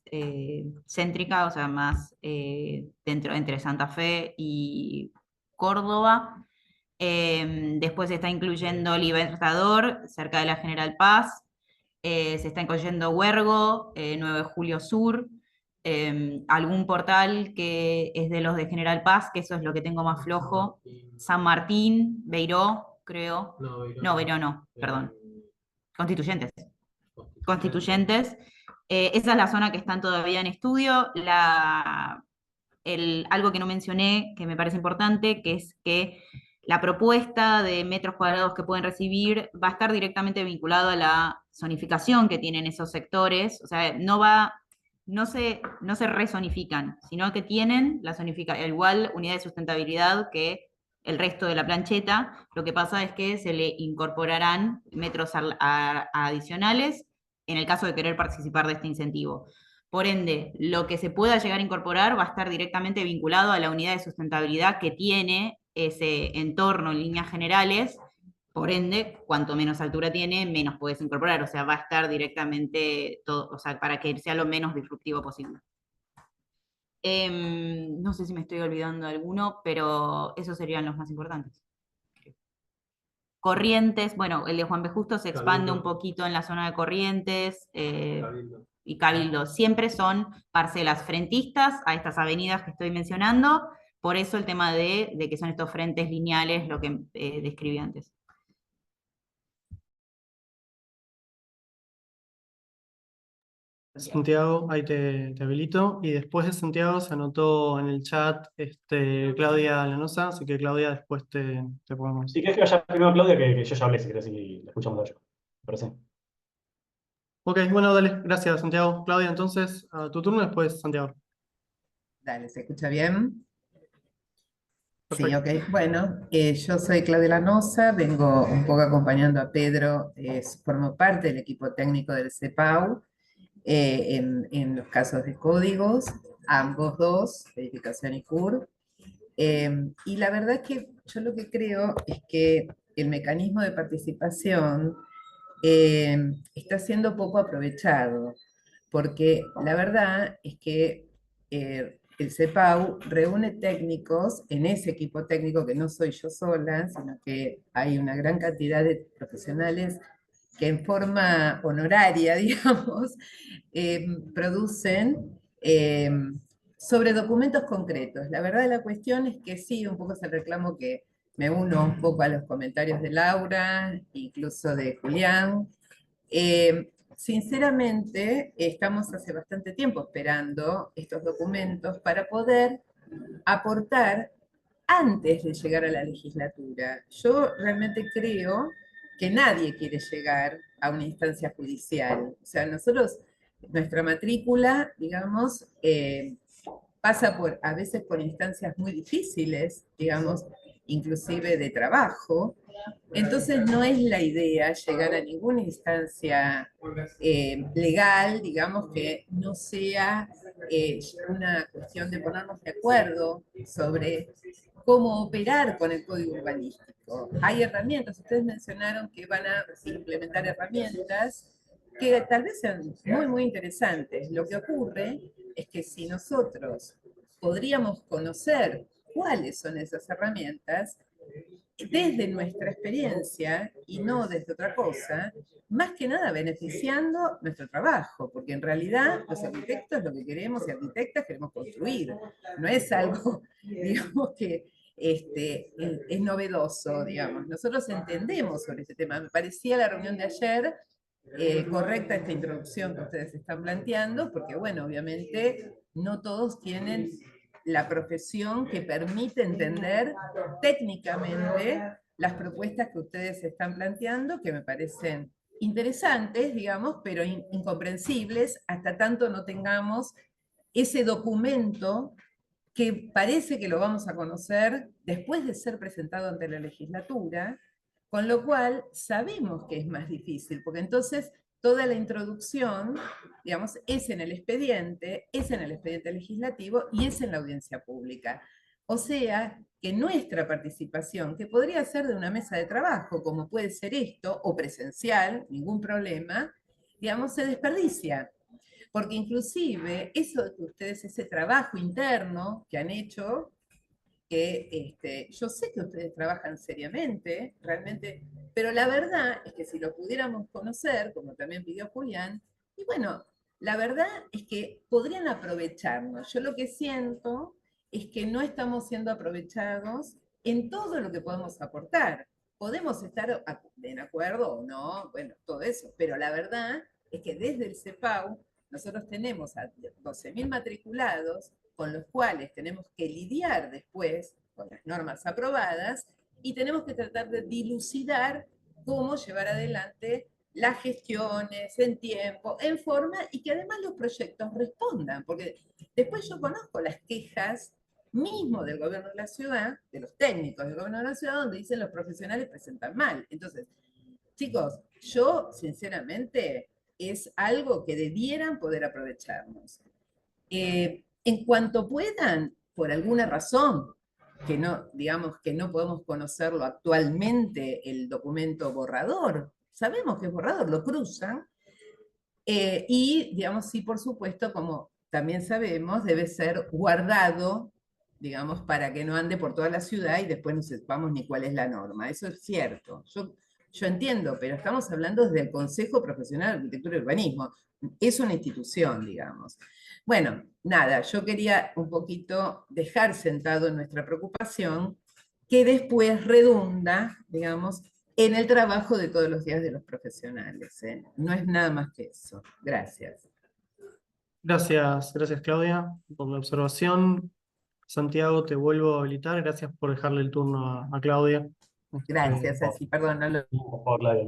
céntrica, o sea, más dentro entre Santa Fe y Córdoba. Después se está incluyendo Libertador, cerca de la General Paz. Se está incluyendo Huergo, 9 de Julio Sur. Algún portal que es de los de General Paz, que eso es lo que tengo más flojo. San Martín, Beiró, creo. No, Beiró no, perdón. Constituyentes. Constituyentes. Esa es la zona que están todavía en estudio. Algo que no mencioné, que me parece importante, que es que la propuesta de metros cuadrados que pueden recibir va a estar directamente vinculado a la zonificación que tienen esos sectores, o sea, no se rezonifican, sino que tienen la zonificación, igual unidad de sustentabilidad que el resto de la plancheta. Lo que pasa es que se le incorporarán metros adicionales en el caso de querer participar de este incentivo. Por ende, lo que se pueda llegar a incorporar va a estar directamente vinculado a la unidad de sustentabilidad que tiene ese entorno en líneas generales. Por ende, cuanto menos altura tiene, menos puedes incorporar. O sea, va a estar directamente todo, o sea, para que sea lo menos disruptivo posible. No sé si me estoy olvidando de alguno, pero esos serían los más importantes. Corrientes, bueno, el de Juan B. Justo se expande un poquito en la zona de Corrientes y Cabildo. Siempre son parcelas frentistas a estas avenidas que estoy mencionando, por eso el tema de que son estos frentes lineales, lo que describí antes. Santiago, ahí te habilito. Y después de Santiago se anotó en el chat Claudia Lanosa, así que Claudia, después te podemos. Si querés que vaya primero Claudia, que yo ya hablé, si querés, y la escuchamos a ella. ¿Te parece? Ok, bueno, dale, gracias Santiago. Claudia, entonces, a tu turno después, Santiago. Dale, ¿se escucha bien? Sí, Perfecto. ok. Bueno, yo soy Claudia Lanosa, vengo un poco acompañando a Pedro, formo parte del equipo técnico del CEPAU en los casos de códigos, ambos dos, verificación y CUR. Y la verdad es que yo lo que creo es que el mecanismo de participación está siendo poco aprovechado, porque la verdad es que el CEPAU reúne técnicos en ese equipo técnico, que no soy yo sola, sino que hay una gran cantidad de profesionales que en forma honoraria, digamos, producen sobre documentos concretos. La verdad de la cuestión es que sí, un poco es el reclamo que me uno un poco a los comentarios de Laura, incluso de Julián. Sinceramente, estamos hace bastante tiempo esperando estos documentos para poder aportar antes de llegar a la legislatura. Yo realmente creo que nadie quiere llegar a una instancia judicial. O sea, nosotros, nuestra matrícula, digamos, pasa a veces por instancias muy difíciles, digamos, inclusive de trabajo. Entonces no es la idea llegar a ninguna instancia legal, digamos, que no sea una cuestión de ponernos de acuerdo sobre cómo operar con el código urbanístico. Hay herramientas, ustedes mencionaron que van a implementar herramientas que tal vez sean muy, muy interesantes. Lo que ocurre es que si nosotros podríamos conocer cuáles son esas herramientas, desde nuestra experiencia y no desde otra cosa, más que nada beneficiando nuestro trabajo, porque en realidad los arquitectos lo que queremos y arquitectas queremos construir, no es algo, digamos, que es novedoso, digamos. Nosotros entendemos sobre este tema. Me parecía la reunión de ayer correcta esta introducción que ustedes están planteando, porque bueno, obviamente no todos tienen la profesión que permite entender técnicamente las propuestas que ustedes están planteando, que me parecen interesantes, digamos, pero incomprensibles hasta tanto no tengamos ese documento que parece que lo vamos a conocer después de ser presentado ante la legislatura, con lo cual sabemos que es más difícil, porque entonces toda la introducción, digamos, es en el expediente legislativo y es en la audiencia pública. O sea, que nuestra participación, que podría ser de una mesa de trabajo, como puede ser esto, o presencial, ningún problema, digamos, se desperdicia. Porque inclusive eso que ustedes, ese trabajo interno que han hecho, que yo sé que ustedes trabajan seriamente, realmente, pero la verdad es que si lo pudiéramos conocer, como también pidió Julián, y bueno, la verdad es que podrían aprovecharnos. Yo lo que siento es que no estamos siendo aprovechados en todo lo que podemos aportar. Podemos estar en acuerdo o no, bueno, todo eso, pero la verdad es que desde el CEPAU nosotros tenemos a 12.000 matriculados con los cuales tenemos que lidiar después con las normas aprobadas y tenemos que tratar de dilucidar cómo llevar adelante las gestiones en tiempo, en forma, y que además los proyectos respondan, porque después yo conozco las quejas mismo del gobierno de la ciudad, de los técnicos del gobierno de la ciudad, donde dicen los profesionales presentan mal. Entonces, chicos, yo sinceramente es algo que debieran poder aprovecharnos. En cuanto puedan, por alguna razón, que no, digamos que no podemos conocerlo actualmente, el documento borrador, sabemos que es borrador, lo cruzan, y digamos, sí, por supuesto, como también sabemos, debe ser guardado, digamos, para que no ande por toda la ciudad y después no sepamos ni cuál es la norma. Eso es cierto. Yo entiendo, pero estamos hablando desde el Consejo Profesional de Arquitectura y Urbanismo. Es una institución, digamos. Bueno, nada, yo quería un poquito dejar sentado en nuestra preocupación, que después redunda, digamos, en el trabajo de todos los días de los profesionales. No es nada más que eso. Gracias. Gracias, gracias Claudia por la observación. Santiago, te vuelvo a habilitar. Gracias por dejarle el turno a Claudia. Gracias, así, perdón, no lo... Por favor, Claudia,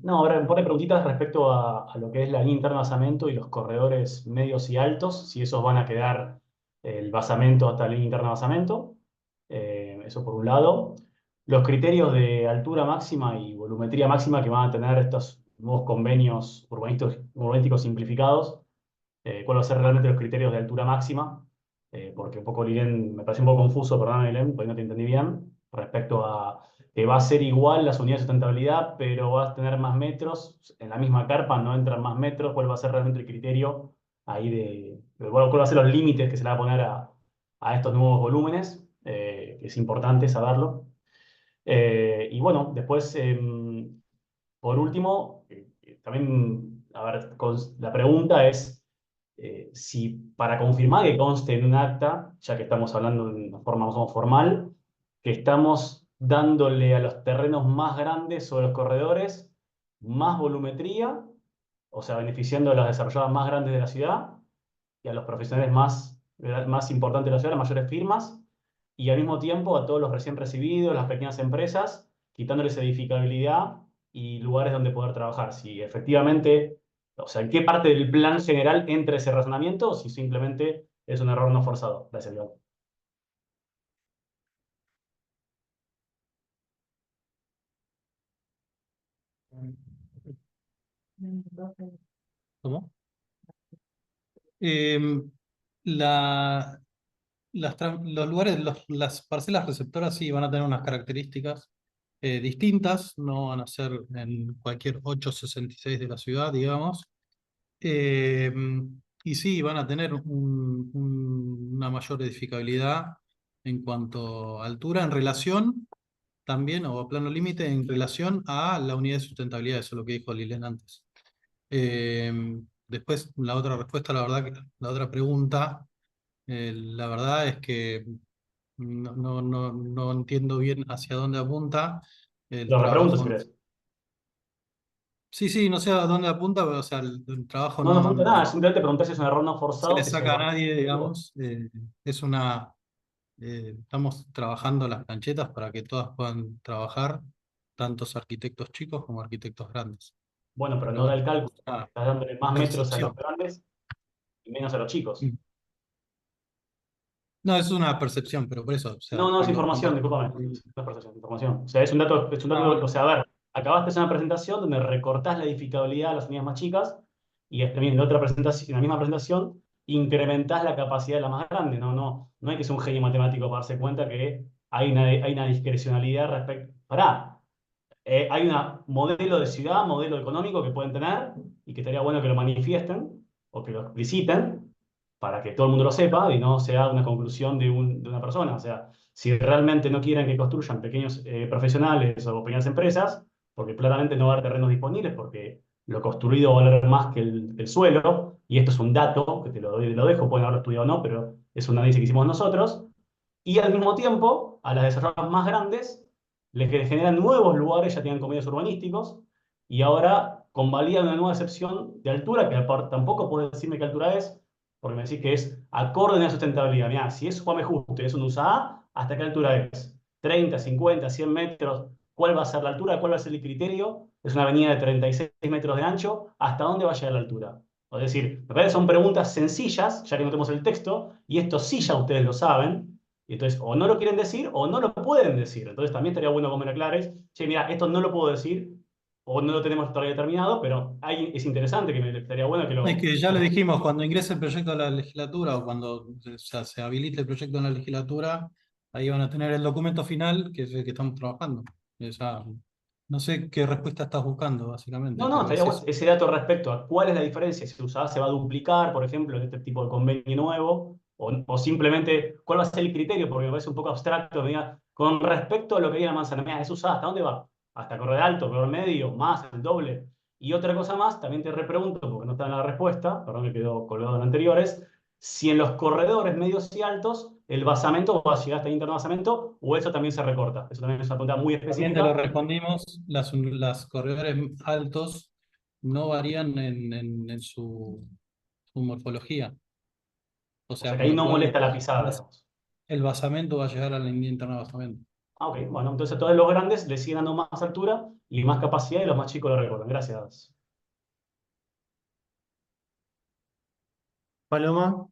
no, ahora me pone preguntitas respecto a lo que es la línea interna de basamento y los corredores medios y altos, si esos van a quedar el basamento hasta la línea interna de basamento. Eso por un lado. Los criterios de altura máxima y volumetría máxima que van a tener estos nuevos convenios urbanísticos simplificados. ¿Cuáles van a ser realmente los criterios de altura máxima? Porque un poco, Lilian, me pareció un poco confuso, perdóname, Lilian, porque no te entendí bien, respecto a que va a ser igual las unidades de sustentabilidad, pero vas a tener más metros, en la misma carpa no entran más metros. ¿Cuál va a ser realmente el criterio ahí cuáles van a ser los límites que se le va a poner a estos nuevos volúmenes? Que es importante saberlo. Y bueno, después, por último, también, a ver, la pregunta es si para confirmar que conste en un acta, ya que estamos hablando de una forma más o menos formal, que estamos dándole a los terrenos más grandes sobre los corredores más volumetría, o sea, beneficiando a las desarrolladas más grandes de la ciudad y a los profesionales más importantes de la ciudad, las mayores firmas, y al mismo tiempo a todos los recién recibidos, las pequeñas empresas, quitándoles edificabilidad y lugares donde poder trabajar. Si efectivamente, o sea, ¿en qué parte del plan general entra ese razonamiento o si simplemente es un error no forzado? Gracias, León. ¿Cómo? Em, la, los lugares, las parcelas receptoras sí van a tener unas características distintas, no van a ser en cualquier 866 de la ciudad, digamos. Y sí, van a tener una mayor edificabilidad en cuanto a altura en relación también, o a plano límite, en relación a la unidad de sustentabilidad, eso es lo que dijo Lilian antes. Después, la otra respuesta, la verdad, la otra pregunta, la verdad es que no entiendo bien hacia dónde apunta el Lo repregunto si trabajo. querés. Sí, sí, no sé a dónde apunta, pero o sea, el trabajo No, no pregunto nada, no simplemente pregunté si es un error no se forzado, le que si saca a algo... nadie, digamos. Es una, estamos trabajando las planchetas para que todas puedan trabajar, tantos arquitectos chicos como arquitectos grandes. Bueno, pero Pero no da bueno, el cálculo. una Estás dándole más metros a los percepción. grandes y menos a los chicos. No, es una percepción, pero por eso, o sea, No, no, es información, cuando... discúlpame. No es percepción, es información. O sea, es un Ah, dato, o bueno. sea, a ver, acabaste de hacer una presentación donde recortás la edificabilidad a las unidades más chicas y también en otra presentación, en la misma presentación, incrementás la capacidad de la más grande. No hay que ser un genio matemático para darse cuenta que hay una discrecionalidad respecto. Pará, hay un modelo de ciudad, modelo económico que pueden tener y que estaría bueno que lo manifiesten o que lo expliciten para que todo el mundo lo sepa y no sea una conclusión de una persona. O sea, si realmente no quieren que construyan pequeños profesionales o pequeñas empresas, porque claramente no va a haber terrenos disponibles, porque lo construido va a valer más que el suelo, y esto es un dato que te lo dejo, pueden haberlo estudiado o no, pero es un análisis que hicimos nosotros, y al mismo tiempo, a las desarrolladoras más grandes, les generan nuevos lugares, ya tienen convenios urbanísticos, y ahora convalidan una nueva excepción de altura, que tampoco puedes decirme qué altura es, porque me decís que es acorde a la sustentabilidad. Mirá, si es Juan B. Justo y es un USA, ¿hasta qué altura es? 30, 50, 100 metros. ¿Cuál va a ser la altura? ¿Cuál va a ser el criterio? Es una avenida de 36 metros de ancho. ¿Hasta dónde va a llegar la altura? Es decir, me parece que son preguntas sencillas, ya que no tenemos el texto, y esto sí ya ustedes lo saben, y entonces o no lo quieren decir o no lo pueden decir. Entonces también estaría bueno que me lo aclares. Che, mira, esto no lo puedo decir o no lo tenemos todavía determinado, pero es interesante, que estaría bueno que Es lo... que ya le dijimos, cuando ingrese el proyecto a la legislatura o cuando o sea, se habilite el proyecto en la legislatura, ahí van a tener el documento final, que es el que estamos trabajando. O sea, no sé qué respuesta estás buscando, básicamente, No, pero estaría es bueno eso. ese dato respecto a cuál es la diferencia, si USAID se va a duplicar, por ejemplo, en este tipo de convenio nuevo, o simplemente cuál va a ser el criterio, porque me parece un poco abstracto, mira, con respecto a lo que hay en la manzana, mira, es USAID, ¿hasta dónde va? ¿Hasta corredor alto, corredor medio, más, el doble? Y otra cosa más, también te repregunto, porque no está en la respuesta, perdón que quedó colgado en anteriores, si en los corredores medios y altos el basamento va a llegar hasta el interno basamento, o eso también se recorta. Eso también es una pregunta muy También te lo específica. respondimos, las corredores altos no varían en su morfología. O O sea sea, que con ahí lo no cual molesta la pisada, digamos. el basamento va a llegar a la línea interna de basamento. Ah, ok, bueno, entonces todos los grandes le siguen dando más altura y más capacidad y los más chicos lo recortan. Gracias. Paloma.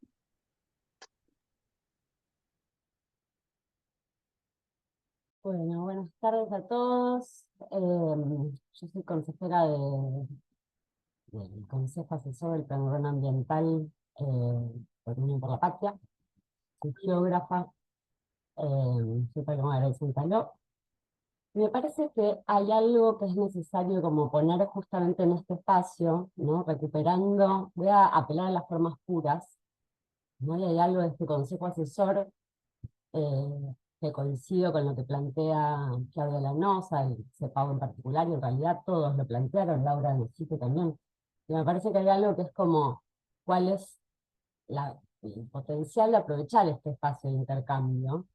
Bueno, buenas tardes a todos. Yo soy consejera del Consejo Asesor del Plan Urbano Ambiental por Unión por la Patria. Soy geógrafa, soy Paloma Grace Taló. Me parece que hay algo que es necesario como poner justamente en este espacio, ¿no? Recuperando, voy a apelar a las formas puras, ¿no? Y hay algo de este Consejo Asesor que coincido con lo que plantea Claudia Lanosa, el CEPAU en particular, y en realidad todos lo plantearon, Laura Nocito también. Y me parece que hay algo que es como, cuál es el potencial de aprovechar este espacio de intercambio,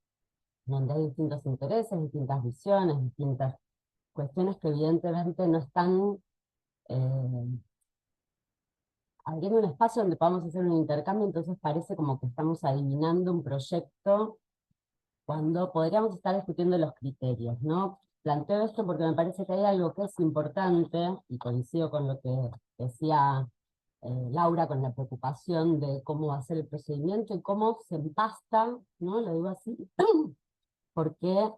donde hay distintos intereses, distintas visiones, distintas cuestiones que evidentemente no están abriendo un espacio donde podamos hacer un intercambio, entonces parece como que estamos adivinando un proyecto cuando podríamos estar discutiendo los criterios, ¿no? Planteo esto porque me parece que hay algo que es importante, y coincido con lo que decía Laura, con la preocupación de cómo va a ser el procedimiento y cómo se empasta, ¿no? Lo digo así, porque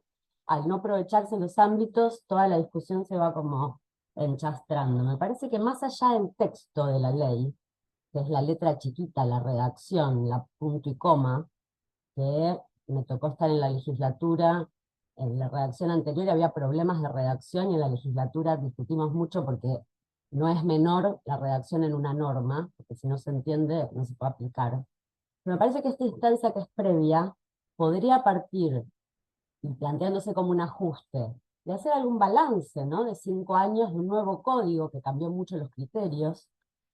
al no aprovecharse los ámbitos, toda la discusión se va como enchastrando. Me parece que más allá del texto de la ley, que es la letra chiquita, la redacción, la punto y coma, que me tocó estar en la legislatura, en la redacción anterior había problemas de redacción y en la legislatura discutimos mucho porque no es menor la redacción en una norma, porque si no se entiende no se puede aplicar. Pero me parece que esta instancia que es previa podría partir, y planteándose como un ajuste, de hacer algún balance, ¿no? De 5 años de un nuevo código que cambió mucho los criterios,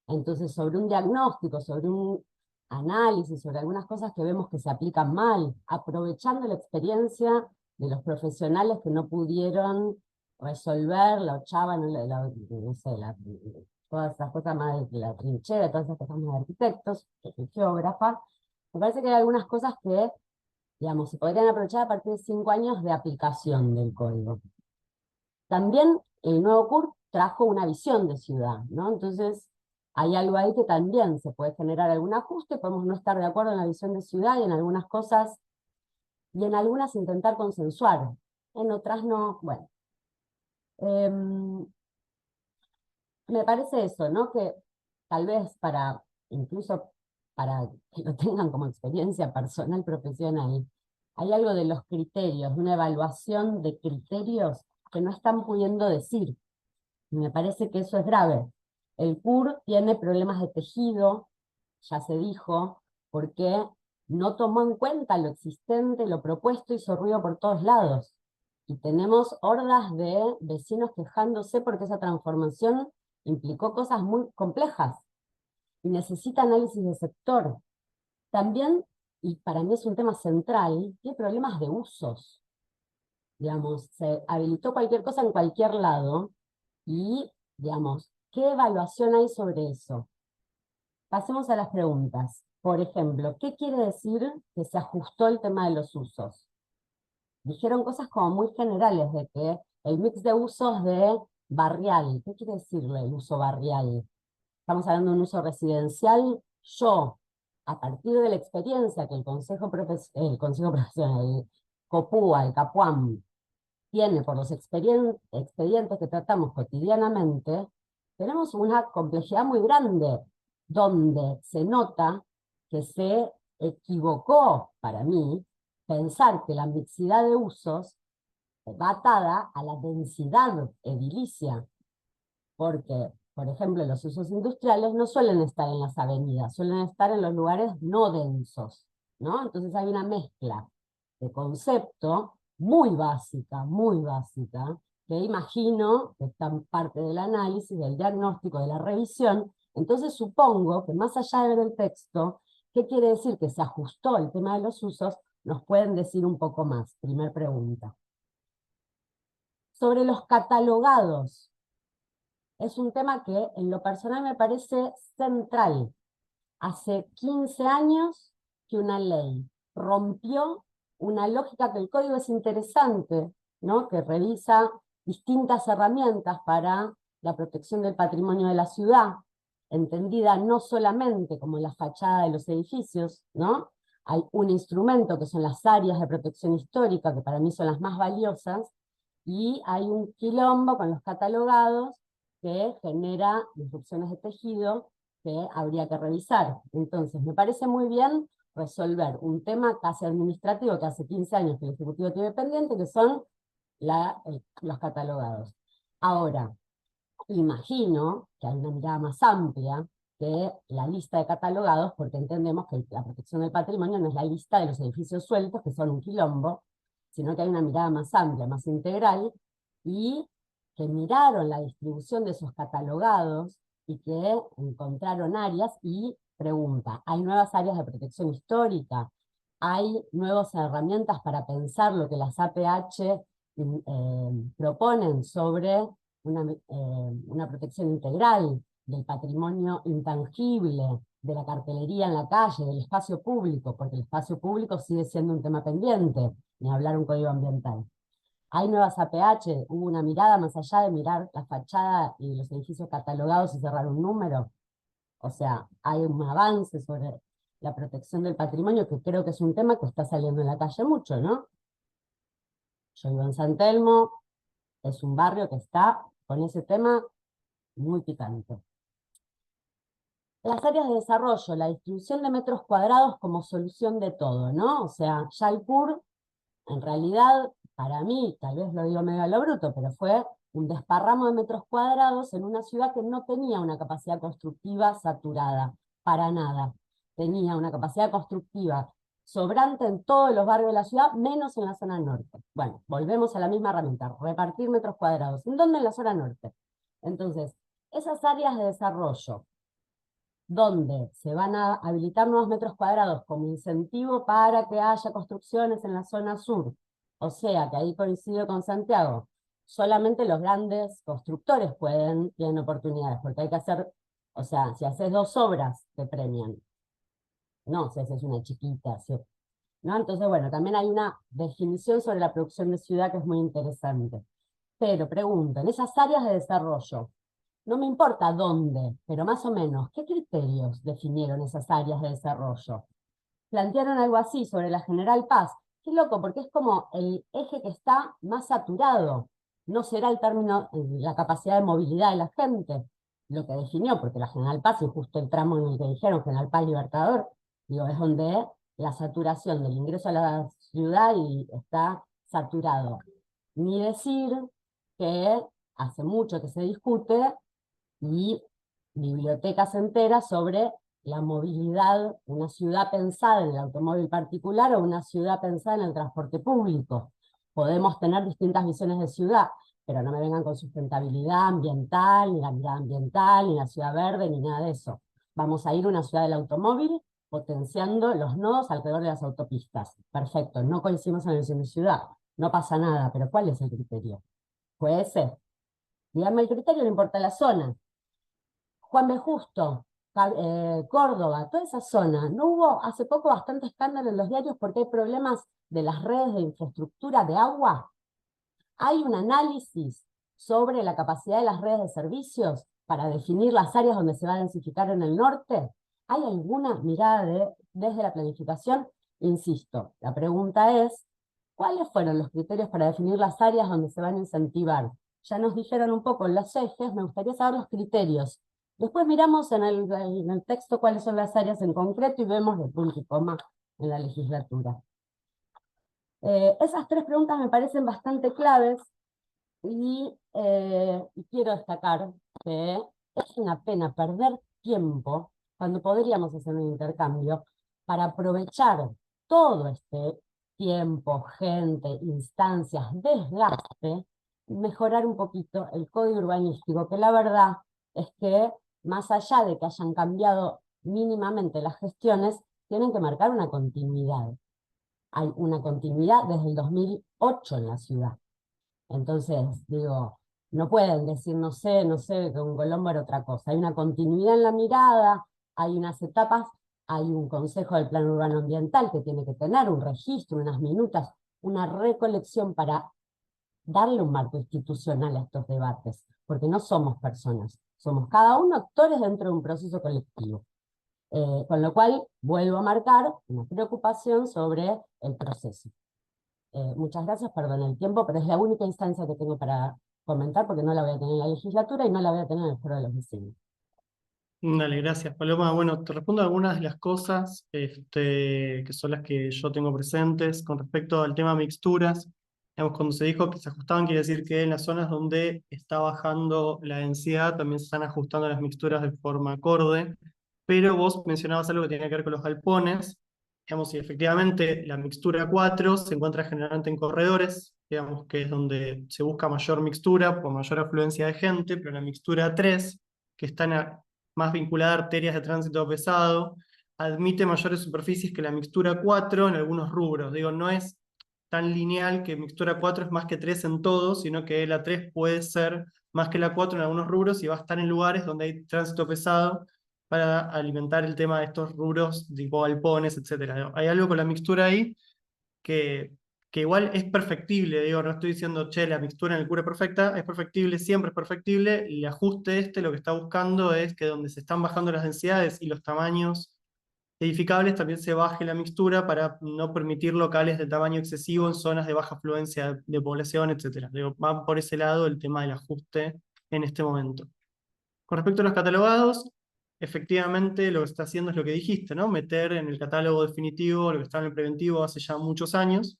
entonces sobre un diagnóstico, sobre un análisis, sobre algunas cosas que vemos que se aplican mal, aprovechando la experiencia de los profesionales que no pudieron resolver la ochava, no sé, todas esas cosas más de la trinchera, todas esas cosas más de arquitectos, que soy geógrafa. Me parece que hay algunas cosas que, digamos, se podrían aprovechar a partir de 5 años de aplicación del código. También el nuevo CUR trajo una visión de ciudad, ¿no? Entonces, hay algo ahí que también se puede generar algún ajuste, podemos no estar de acuerdo en la visión de ciudad y en algunas cosas, y en algunas intentar consensuar, en otras no, bueno. Me parece eso, ¿no? Que tal vez incluso para que lo tengan como experiencia personal, profesional, hay algo de los criterios, de una evaluación de criterios que no están pudiendo decir. Y me parece que eso es grave. El CUR tiene problemas de tejido, ya se dijo, porque no tomó en cuenta lo existente, lo propuesto, hizo ruido por todos lados. Y tenemos hordas de vecinos quejándose porque esa transformación implicó cosas muy complejas y necesita análisis de sector. También, y para mí es un tema central, tiene problemas de usos. Digamos, se habilitó cualquier cosa en cualquier lado y, digamos, ¿qué evaluación hay sobre eso? Pasemos a las preguntas. Por ejemplo, ¿qué quiere decir que se ajustó el tema de los usos? Dijeron cosas como muy generales de que el mix de usos de barrial, ¿qué quiere decirle el uso barrial? Estamos hablando de un uso residencial. Yo, a partir de la experiencia que el Consejo Profesional, el COPUA, el CAPUAM, tiene por los expedientes que tratamos cotidianamente, tenemos una complejidad muy grande, donde se nota que se equivocó, para mí, pensar que la mixidad de usos va atada a la densidad edilicia, porque, por ejemplo, los usos industriales no suelen estar en las avenidas, suelen estar en los lugares no densos, ¿no? Entonces hay una mezcla de concepto muy básica, que imagino que está en parte del análisis, del diagnóstico, de la revisión. Entonces supongo que más allá de ver el texto, ¿qué quiere decir que se ajustó el tema de los usos? Nos pueden decir un poco más. Primer pregunta. Sobre los catalogados, es un tema que en lo personal me parece central. Hace 15 años que una ley rompió una lógica que el código es interesante, ¿no? Que revisa distintas herramientas para la protección del patrimonio de la ciudad, entendida no solamente como la fachada de los edificios, ¿no? Hay un instrumento que son las áreas de protección histórica, que para mí son las más valiosas, y hay un quilombo con los catalogados que genera disrupciones de tejido que habría que revisar. Entonces, me parece muy bien resolver un tema casi administrativo que hace 15 años que el Ejecutivo tiene pendiente, que son los catalogados. Ahora, imagino que hay una mirada más amplia que la lista de catalogados, porque entendemos que la protección del patrimonio no es la lista de los edificios sueltos, que son un quilombo, sino que hay una mirada más amplia, más integral, y que miraron la distribución de esos catalogados y que encontraron áreas y pregunta, ¿hay nuevas áreas de protección histórica? ¿Hay nuevas herramientas para pensar lo que las APH proponen sobre una protección integral del patrimonio intangible de la cartelería en la calle, del espacio público, porque el espacio público sigue siendo un tema pendiente, ni hablar un código ambiental. Hay nuevas APH, hubo una mirada más allá de mirar la fachada y los edificios catalogados y cerrar un número. O sea, hay un avance sobre la protección del patrimonio, que creo que es un tema que está saliendo en la calle mucho, ¿no? Yo vivo en San Telmo, es un barrio que está con ese tema muy picante. Las áreas de desarrollo, la distribución de metros cuadrados como solución de todo, ¿no? O sea, Jaipur, en realidad, para mí, tal vez lo digo medio a lo bruto, pero fue un desparramo de metros cuadrados en una ciudad que no tenía una capacidad constructiva saturada, para nada. Tenía una capacidad constructiva sobrante en todos los barrios de la ciudad, menos en la zona norte. Bueno, volvemos a la misma herramienta, repartir metros cuadrados. ¿En dónde? En la zona norte. Entonces, esas áreas de desarrollo, donde se van a habilitar nuevos metros cuadrados como incentivo para que haya construcciones en la zona sur, o sea, que ahí coincido con Santiago, solamente los grandes constructores tienen oportunidades, porque hay que hacer, o sea, si haces 2 obras, te premian. No, si haces una chiquita, ¿no? Entonces, bueno, también hay una definición sobre la producción de ciudad que es muy interesante. Pero pregunto, en esas áreas de desarrollo, no me importa dónde, pero más o menos, ¿qué criterios definieron esas áreas de desarrollo? Plantearon algo así sobre la General Paz. Qué loco, porque es como el eje que está más saturado. No será el término, la capacidad de movilidad de la gente, lo que definió, porque la General Paz, y justo el tramo en el que dijeron General Paz Libertador, digo, es donde la saturación del ingreso a la ciudad y está saturado. Ni decir que hace mucho que se discute y bibliotecas enteras sobre la movilidad, una ciudad pensada en el automóvil particular o una ciudad pensada en el transporte público. Podemos tener distintas visiones de ciudad, pero no me vengan con sustentabilidad ambiental, ni la mirada ambiental, ni la ciudad verde, ni nada de eso. Vamos a ir a una ciudad del automóvil potenciando los nodos alrededor de las autopistas. Perfecto, no coincidimos en la visión de ciudad, no pasa nada, pero ¿cuál es el criterio? Fue ese. Dígame el criterio, no importa la zona. Juan B. Justo, Córdoba, toda esa zona, ¿no hubo hace poco bastante escándalo en los diarios porque hay problemas de las redes de infraestructura de agua? ¿Hay un análisis sobre la capacidad de las redes de servicios para definir las áreas donde se va a densificar en el norte? ¿Hay alguna mirada desde la planificación? Insisto, la pregunta es, ¿cuáles fueron los criterios para definir las áreas donde se van a incentivar? Ya nos dijeron un poco en los ejes, me gustaría saber los criterios. Después miramos en el texto cuáles son las áreas en concreto y vemos de punto y coma en la legislatura. Esas 3 preguntas me parecen bastante claves y quiero destacar que es una pena perder tiempo cuando podríamos hacer un intercambio para aprovechar todo este tiempo, gente, instancias, desgaste, mejorar un poquito el código urbanístico, que la verdad es que más allá de que hayan cambiado mínimamente las gestiones, tienen que marcar una continuidad. Hay una continuidad desde el 2008 en la ciudad. Entonces, digo, no pueden decir, no sé, que un Colombo era otra cosa. Hay una continuidad en la mirada, hay unas etapas, hay un consejo del plan urbano ambiental que tiene que tener un registro, unas minutas, una recolección para darle un marco institucional a estos debates, porque no somos personas, somos cada uno actores dentro de un proceso colectivo. Con lo cual, vuelvo a marcar una preocupación sobre el proceso. Muchas gracias, perdón el tiempo, pero es la única instancia que tengo para comentar, porque no la voy a tener en la legislatura y no la voy a tener en el foro de los vecinos. Dale, gracias, Paloma. Bueno, te respondo algunas de las cosas que son las que yo tengo presentes con respecto al tema mixturas. Digamos, cuando se dijo que se ajustaban, quiere decir que en las zonas donde está bajando la densidad también se están ajustando las mixturas de forma acorde, pero vos mencionabas algo que tenía que ver con los galpones. Digamos, y efectivamente la mixtura 4 se encuentra generalmente en corredores, digamos que es donde se busca mayor mixtura por mayor afluencia de gente, pero la mixtura 3, que está más vinculada a arterias de tránsito pesado, admite mayores superficies que la mixtura 4 en algunos rubros. Digo, no es tan lineal que mixtura 4 es más que 3 en todo, sino que la 3 puede ser más que la 4 en algunos rubros y va a estar en lugares donde hay tránsito pesado para alimentar el tema de estos rubros tipo galpones, etc. Hay algo con la mixtura ahí que igual es perfectible, digo, no estoy diciendo, che, la mixtura en el cura es perfecta, es perfectible, siempre es perfectible, y el ajuste lo que está buscando es que donde se están bajando las densidades y los tamaños edificables también se baje la mixtura para no permitir locales de tamaño excesivo en zonas de baja afluencia de población, etc. Digo, va por ese lado el tema del ajuste en este momento. Con respecto a los catalogados, efectivamente lo que se está haciendo es lo que dijiste, ¿no? Meter en el catálogo definitivo lo que estaba en el preventivo hace ya muchos años,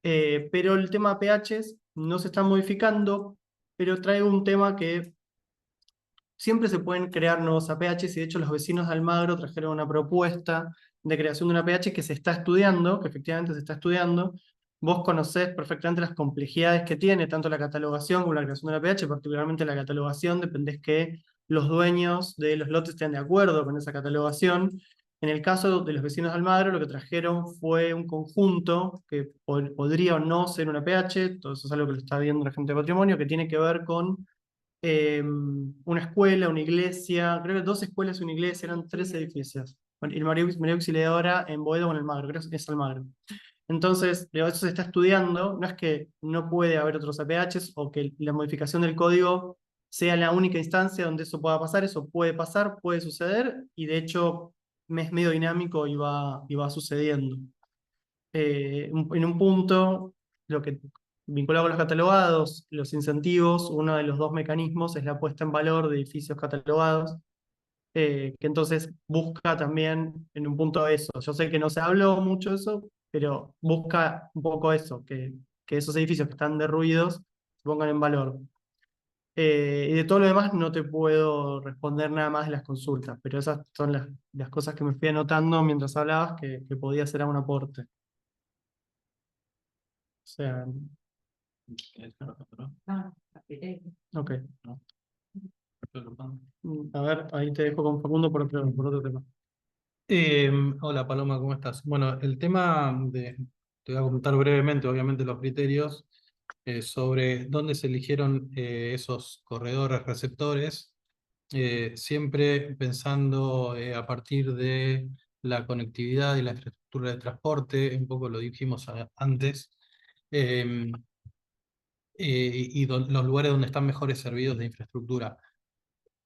pero el tema PHs no se está modificando, pero trae un tema que siempre se pueden crear nuevos APHs y de hecho los vecinos de Almagro trajeron una propuesta de creación de una APH que se está estudiando, que efectivamente se está estudiando. Vos conocés perfectamente las complejidades que tiene tanto la catalogación como la creación de una APH, particularmente la catalogación, dependés que los dueños de los lotes estén de acuerdo con esa catalogación. En el caso de los vecinos de Almagro, lo que trajeron fue un conjunto que podría o no ser una APH, todo eso es algo que lo está viendo la gente de patrimonio, que tiene que ver con una escuela, una iglesia, creo que 2 escuelas y una iglesia, eran 3 edificios. Bueno, y el María Auxiliadora en Boedo con Almagro, creo que es Almagro. Entonces, digo, eso se está estudiando, no es que no puede haber otros APHs o que la modificación del código sea la única instancia donde eso pueda pasar, eso puede pasar, puede suceder, y de hecho es medio dinámico y va sucediendo. En un punto, lo que vinculado con los catalogados, los incentivos, uno de los 2 mecanismos es la puesta en valor de edificios catalogados, que entonces busca también en un punto eso. Yo sé que no se habló mucho de eso, pero busca un poco eso, que esos edificios que están derruidos se pongan en valor. Y de todo lo demás no te puedo responder nada más de las consultas, pero esas son las cosas que me fui anotando mientras hablabas que podía ser un aporte. O sea, ok. A ver, ahí te dejo con Facundo por otro tema. Hola Paloma, ¿cómo estás? Bueno, el tema te voy a comentar brevemente, obviamente, los criterios sobre dónde se eligieron esos corredores receptores, siempre pensando a partir de la conectividad y la infraestructura de transporte, un poco lo dijimos antes, eh, y los lugares donde están mejores servidos de infraestructura.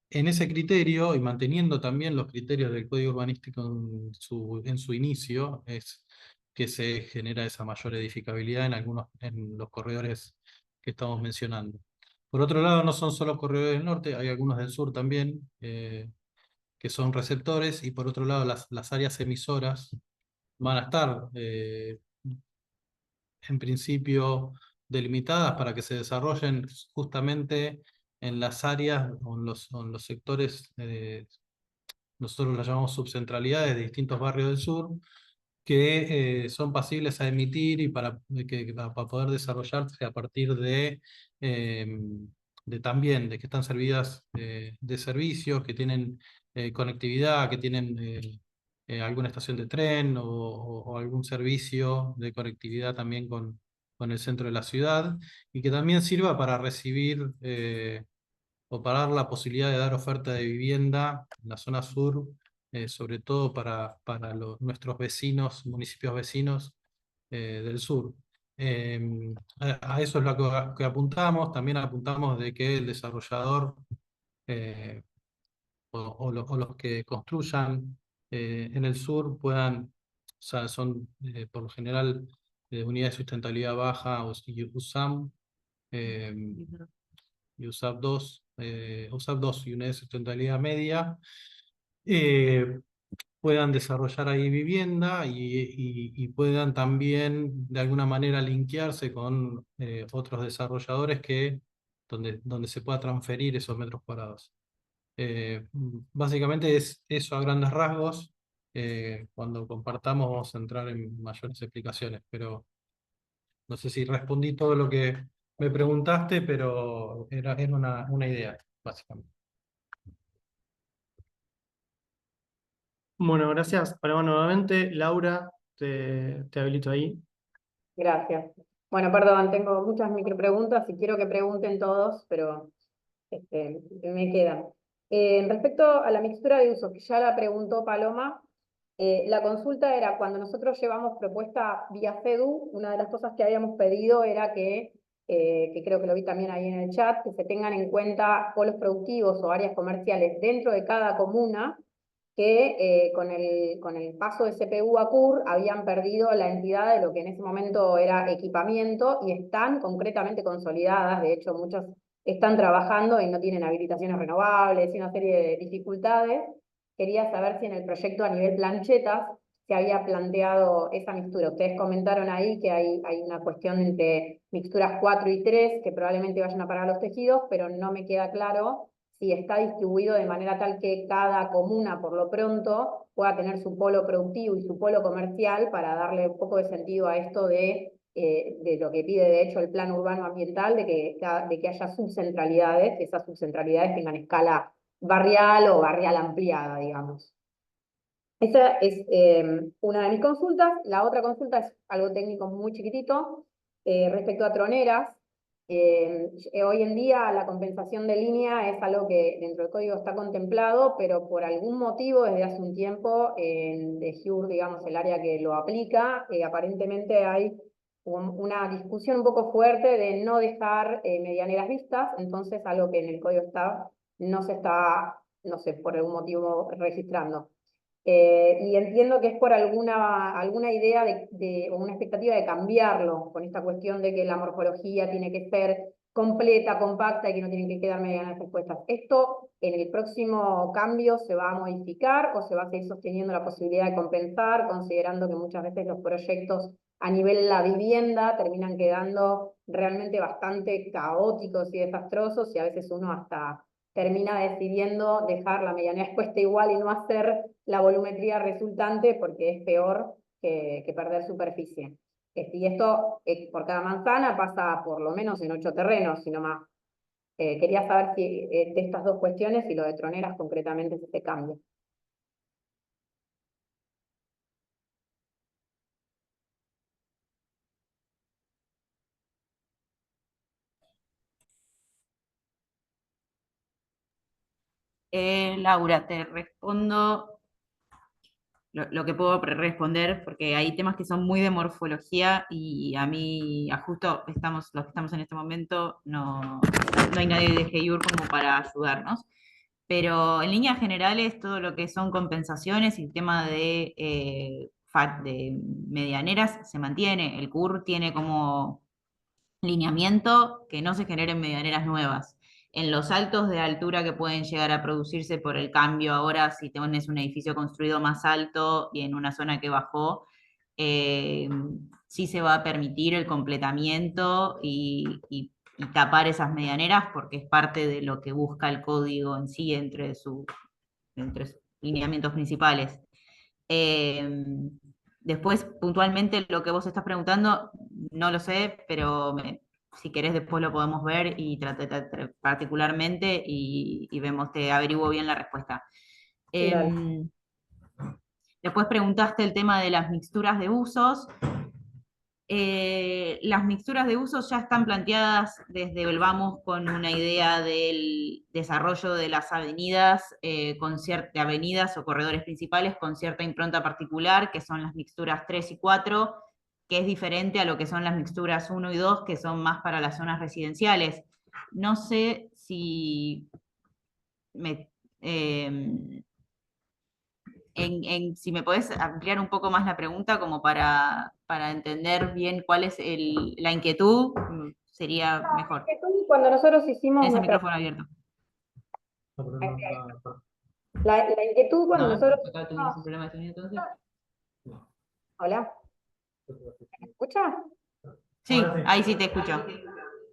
En ese criterio, y manteniendo también los criterios del Código Urbanístico en su inicio, es que se genera esa mayor edificabilidad en los corredores que estamos mencionando. Por otro lado, no son solo corredores del norte, hay algunos del sur también, que son receptores, y por otro lado, las áreas emisoras van a estar, en principio, delimitadas para que se desarrollen justamente en las áreas o en los sectores, nosotros las llamamos subcentralidades de distintos barrios del sur, que son pasibles a emitir y para poder desarrollarse a partir eh, también de que están servidas de servicios, que tienen conectividad, que tienen alguna estación de tren o algún servicio de conectividad también con el centro de la ciudad, y que también sirva para recibir o para dar la posibilidad de dar oferta de vivienda en la zona sur, sobre todo para nuestros vecinos, municipios vecinos del sur. A eso es lo que apuntamos. También apuntamos de que el desarrollador eh, o los que construyan en el sur puedan, o sea, son por lo general unidades de sustentabilidad baja o USAM, eh, y USAP 2 y unidades de sustentabilidad media, eh, puedan desarrollar ahí vivienda y puedan también de alguna manera linkearse con otros desarrolladores donde se pueda transferir esos metros cuadrados. Básicamente es eso a grandes rasgos. Cuando compartamos vamos a entrar en mayores explicaciones, pero no sé si respondí todo lo que me preguntaste, pero era una idea, básicamente. Bueno, gracias. Paloma nuevamente. Laura, te habilito ahí. Gracias. Bueno, perdón, tengo muchas micropreguntas y quiero que pregunten todos, pero me quedan. Respecto a la mixtura de usos, que ya la preguntó Paloma, la consulta era cuando nosotros llevamos propuesta vía CEDU, una de las cosas que habíamos pedido era que creo que lo vi también ahí en el chat, que se tengan en cuenta polos productivos o áreas comerciales dentro de cada comuna, que con el paso de CPU a CUR habían perdido la entidad de lo que en ese momento era equipamiento y están concretamente consolidadas, de hecho muchas están trabajando y no tienen habilitaciones renovables y una serie de dificultades. Quería saber si en el proyecto a nivel planchetas se había planteado esa mixtura. Ustedes comentaron ahí que hay una cuestión entre mixturas 4 y 3 que probablemente vayan a parar los tejidos, pero no me queda claro si está distribuido de manera tal que cada comuna, por lo pronto, pueda tener su polo productivo y su polo comercial para darle un poco de sentido a esto de lo que pide de hecho el plan urbano ambiental, de que haya subcentralidades, que esas subcentralidades tengan escala barrial o barrial ampliada, digamos. Esa es una de mis consultas. La otra consulta es algo técnico muy chiquitito, respecto a troneras. Hoy en día la compensación de línea es algo que dentro del código está contemplado, pero por algún motivo desde hace un tiempo en DEGIUR, digamos, el área que lo aplica, aparentemente hay una discusión un poco fuerte de no dejar medianeras vistas, entonces algo que en el código no se está, no sé, por algún motivo registrando. Y entiendo que es por alguna idea o una expectativa de cambiarlo, con esta cuestión de que la morfología tiene que ser completa, compacta y que no tienen que quedar medianas respuestas. ¿Esto en el próximo cambio se va a modificar o se va a seguir sosteniendo la posibilidad de compensar, considerando que muchas veces los proyectos a nivel de la vivienda terminan quedando realmente bastante caóticos y desastrosos y a veces uno hasta termina decidiendo dejar la medianera expuesta igual y no hacer la volumetría resultante porque es peor que perder superficie? Y esto por cada manzana pasa por lo menos en 8 terrenos, si no más. Quería saber si de estas dos cuestiones y lo de troneras concretamente se cambia. Laura, te respondo lo que puedo responder, porque hay temas que son muy de morfología y a mí, justo los que estamos en este momento, no hay nadie de GEIUR como para ayudarnos. Pero en líneas generales, todo lo que son compensaciones y el tema de medianeras se mantiene. El CUR tiene como lineamiento que no se generen medianeras nuevas. En los saltos de altura que pueden llegar a producirse por el cambio ahora, si tienes un edificio construido más alto y en una zona que bajó, sí se va a permitir el completamiento y tapar esas medianeras porque es parte de lo que busca el código en sí entre sus lineamientos principales. Después, puntualmente, lo que vos estás preguntando, no lo sé, pero si querés después lo podemos ver y particularmente y vemos, te averiguo bien la respuesta. Después preguntaste el tema de las mixturas de usos. Las mixturas de usos ya están planteadas desde el vamos con una idea del desarrollo de las avenidas, de avenidas o corredores principales con cierta impronta particular, que son las mixturas 3 y 4, que es diferente a lo que son las mixturas 1 y 2, que son más para las zonas residenciales. No sé si si me podés ampliar un poco más la pregunta como para entender bien cuál es la inquietud, sería mejor. Cuando nosotros hicimos Ese micrófono abierto. La inquietud cuando nosotros... Acá tuvimos un problema de sonido entonces. Hola. ¿Me escucha? Sí, ahí sí te escucho.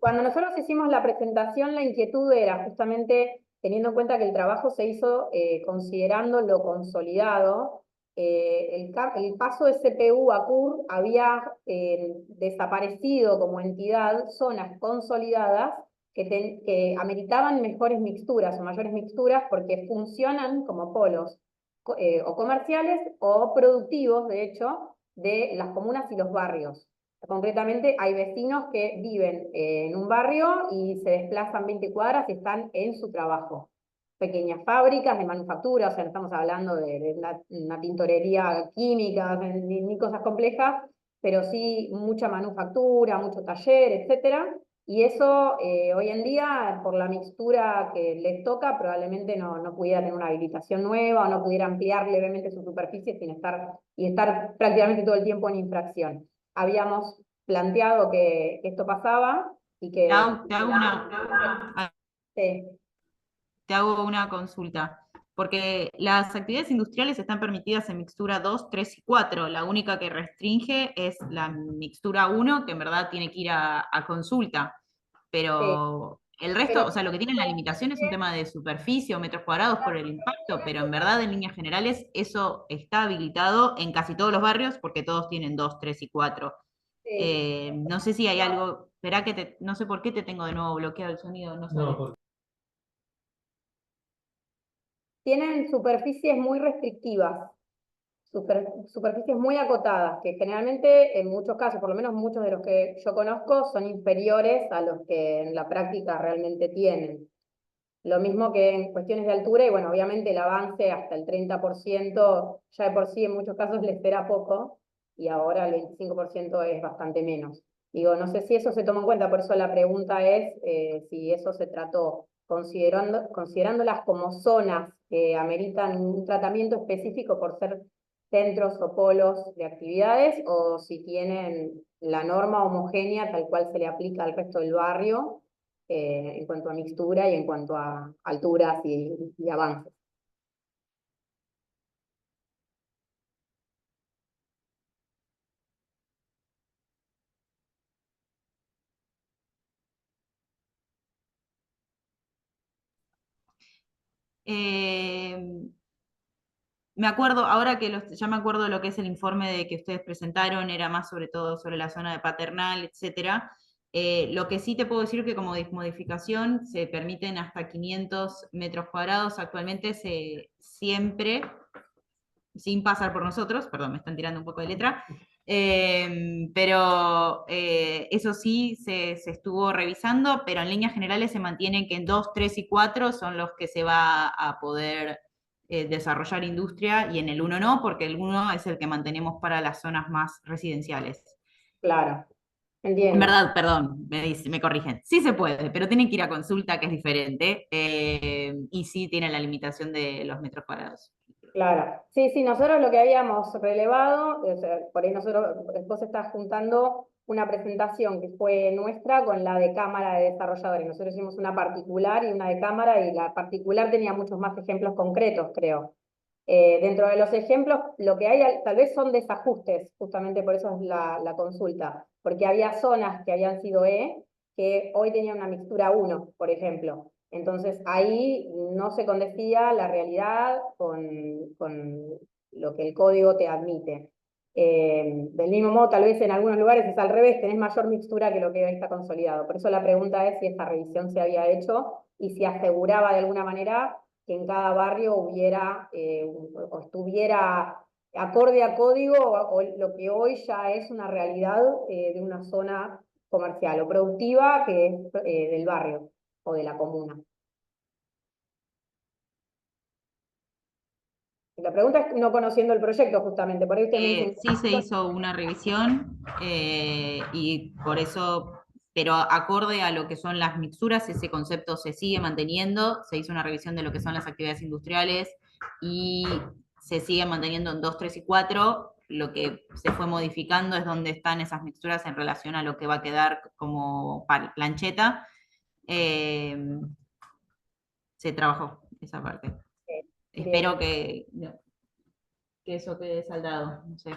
Cuando nosotros hicimos la presentación, la inquietud era justamente teniendo en cuenta que el trabajo se hizo considerando lo consolidado. El paso de CPU a CUR había desaparecido como entidad zonas consolidadas que ameritaban mejores mixturas o mayores mixturas porque funcionan como polos o comerciales o productivos, de hecho, de las comunas y los barrios. Concretamente, hay vecinos que viven en un barrio y se desplazan 20 cuadras y están en su trabajo. pequeñas fábricas de manufactura, o sea, no estamos hablando de una tintorería química, ni cosas complejas, pero sí mucha manufactura, mucho taller, etcétera. Y eso hoy en día, por la mixtura que les toca, probablemente no pudiera tener una habilitación nueva o no pudiera ampliar levemente su superficie sin estar prácticamente todo el tiempo en infracción. Habíamos planteado que esto pasaba y que... Te hago una consulta, porque las actividades industriales están permitidas en mixtura 2, 3 y 4. La única que restringe es la mixtura 1, que en verdad tiene que ir a consulta. Pero el resto, o sea, lo que tiene la limitación es un tema de superficie o metros cuadrados por el impacto, pero en verdad, en líneas generales, eso está habilitado en casi todos los barrios, porque todos tienen 2, 3 y 4. No sé si hay algo, espera que no sé por qué te tengo de nuevo bloqueado el sonido, no sé. Tienen superficies muy restrictivas, superficies muy acotadas, que generalmente en muchos casos, por lo menos muchos de los que yo conozco, son inferiores a los que en la práctica realmente tienen. Lo mismo que en cuestiones de altura, y bueno, obviamente el avance hasta el 30% ya de por sí en muchos casos les será poco, y ahora el 25% es bastante menos. Digo, no sé si eso se toma en cuenta, por eso la pregunta es si eso se trató considerándolas como zonas que ameritan un tratamiento específico por ser centros o polos de actividades, o si tienen la norma homogénea tal cual se le aplica al resto del barrio, en cuanto a mixtura y en cuanto a alturas y avances. Me acuerdo, ahora que ya me acuerdo lo que es el informe de que ustedes presentaron, era más sobre todo sobre la zona de Paternal, etcétera. Lo que sí te puedo decir que como modificación se permiten hasta 500 metros cuadrados actualmente, siempre, sin pasar por nosotros, perdón, me están tirando un poco de letra, pero eso sí se estuvo revisando, pero en líneas generales se mantienen que en 2, 3 y 4 son los que se va a poder desarrollar industria, y en el 1 no, porque el 1 es el que mantenemos para las zonas más residenciales. Claro, entiendo. En verdad, perdón, me corrigen. Sí se puede, pero tienen que ir a consulta, que es diferente, y sí tiene la limitación de los metros cuadrados. Claro, sí, nosotros lo que habíamos relevado, o sea, por ahí vos estás juntando una presentación que fue nuestra con la de Cámara de Desarrolladores. Nosotros hicimos una particular y una de Cámara, y la particular tenía muchos más ejemplos concretos, creo. Dentro de los ejemplos, lo que hay tal vez son desajustes, justamente por eso es la consulta, porque había zonas que habían sido que hoy tenían una mixtura 1, por ejemplo. Entonces ahí no se condecía la realidad con lo que el código te admite. Del mismo modo, tal vez en algunos lugares es al revés, tenés mayor mixtura que lo que hoy está consolidado. Por eso la pregunta es si esta revisión se había hecho y si aseguraba de alguna manera que en cada barrio hubiera o estuviera acorde a código o lo que hoy ya es una realidad de una zona comercial o productiva que es del barrio o de la comuna. La pregunta es no conociendo el proyecto, justamente, por ahí usted me dice... Sí se hizo una revisión y por eso, pero acorde a lo que son las mixturas, ese concepto se sigue manteniendo. Se hizo una revisión de lo que son las actividades industriales y se sigue manteniendo en 2, 3 y 4. Lo que se fue modificando es dónde están esas mixturas en relación a lo que va a quedar como plancheta. Se trabajó esa parte. Espero que eso quede saldado, no sé.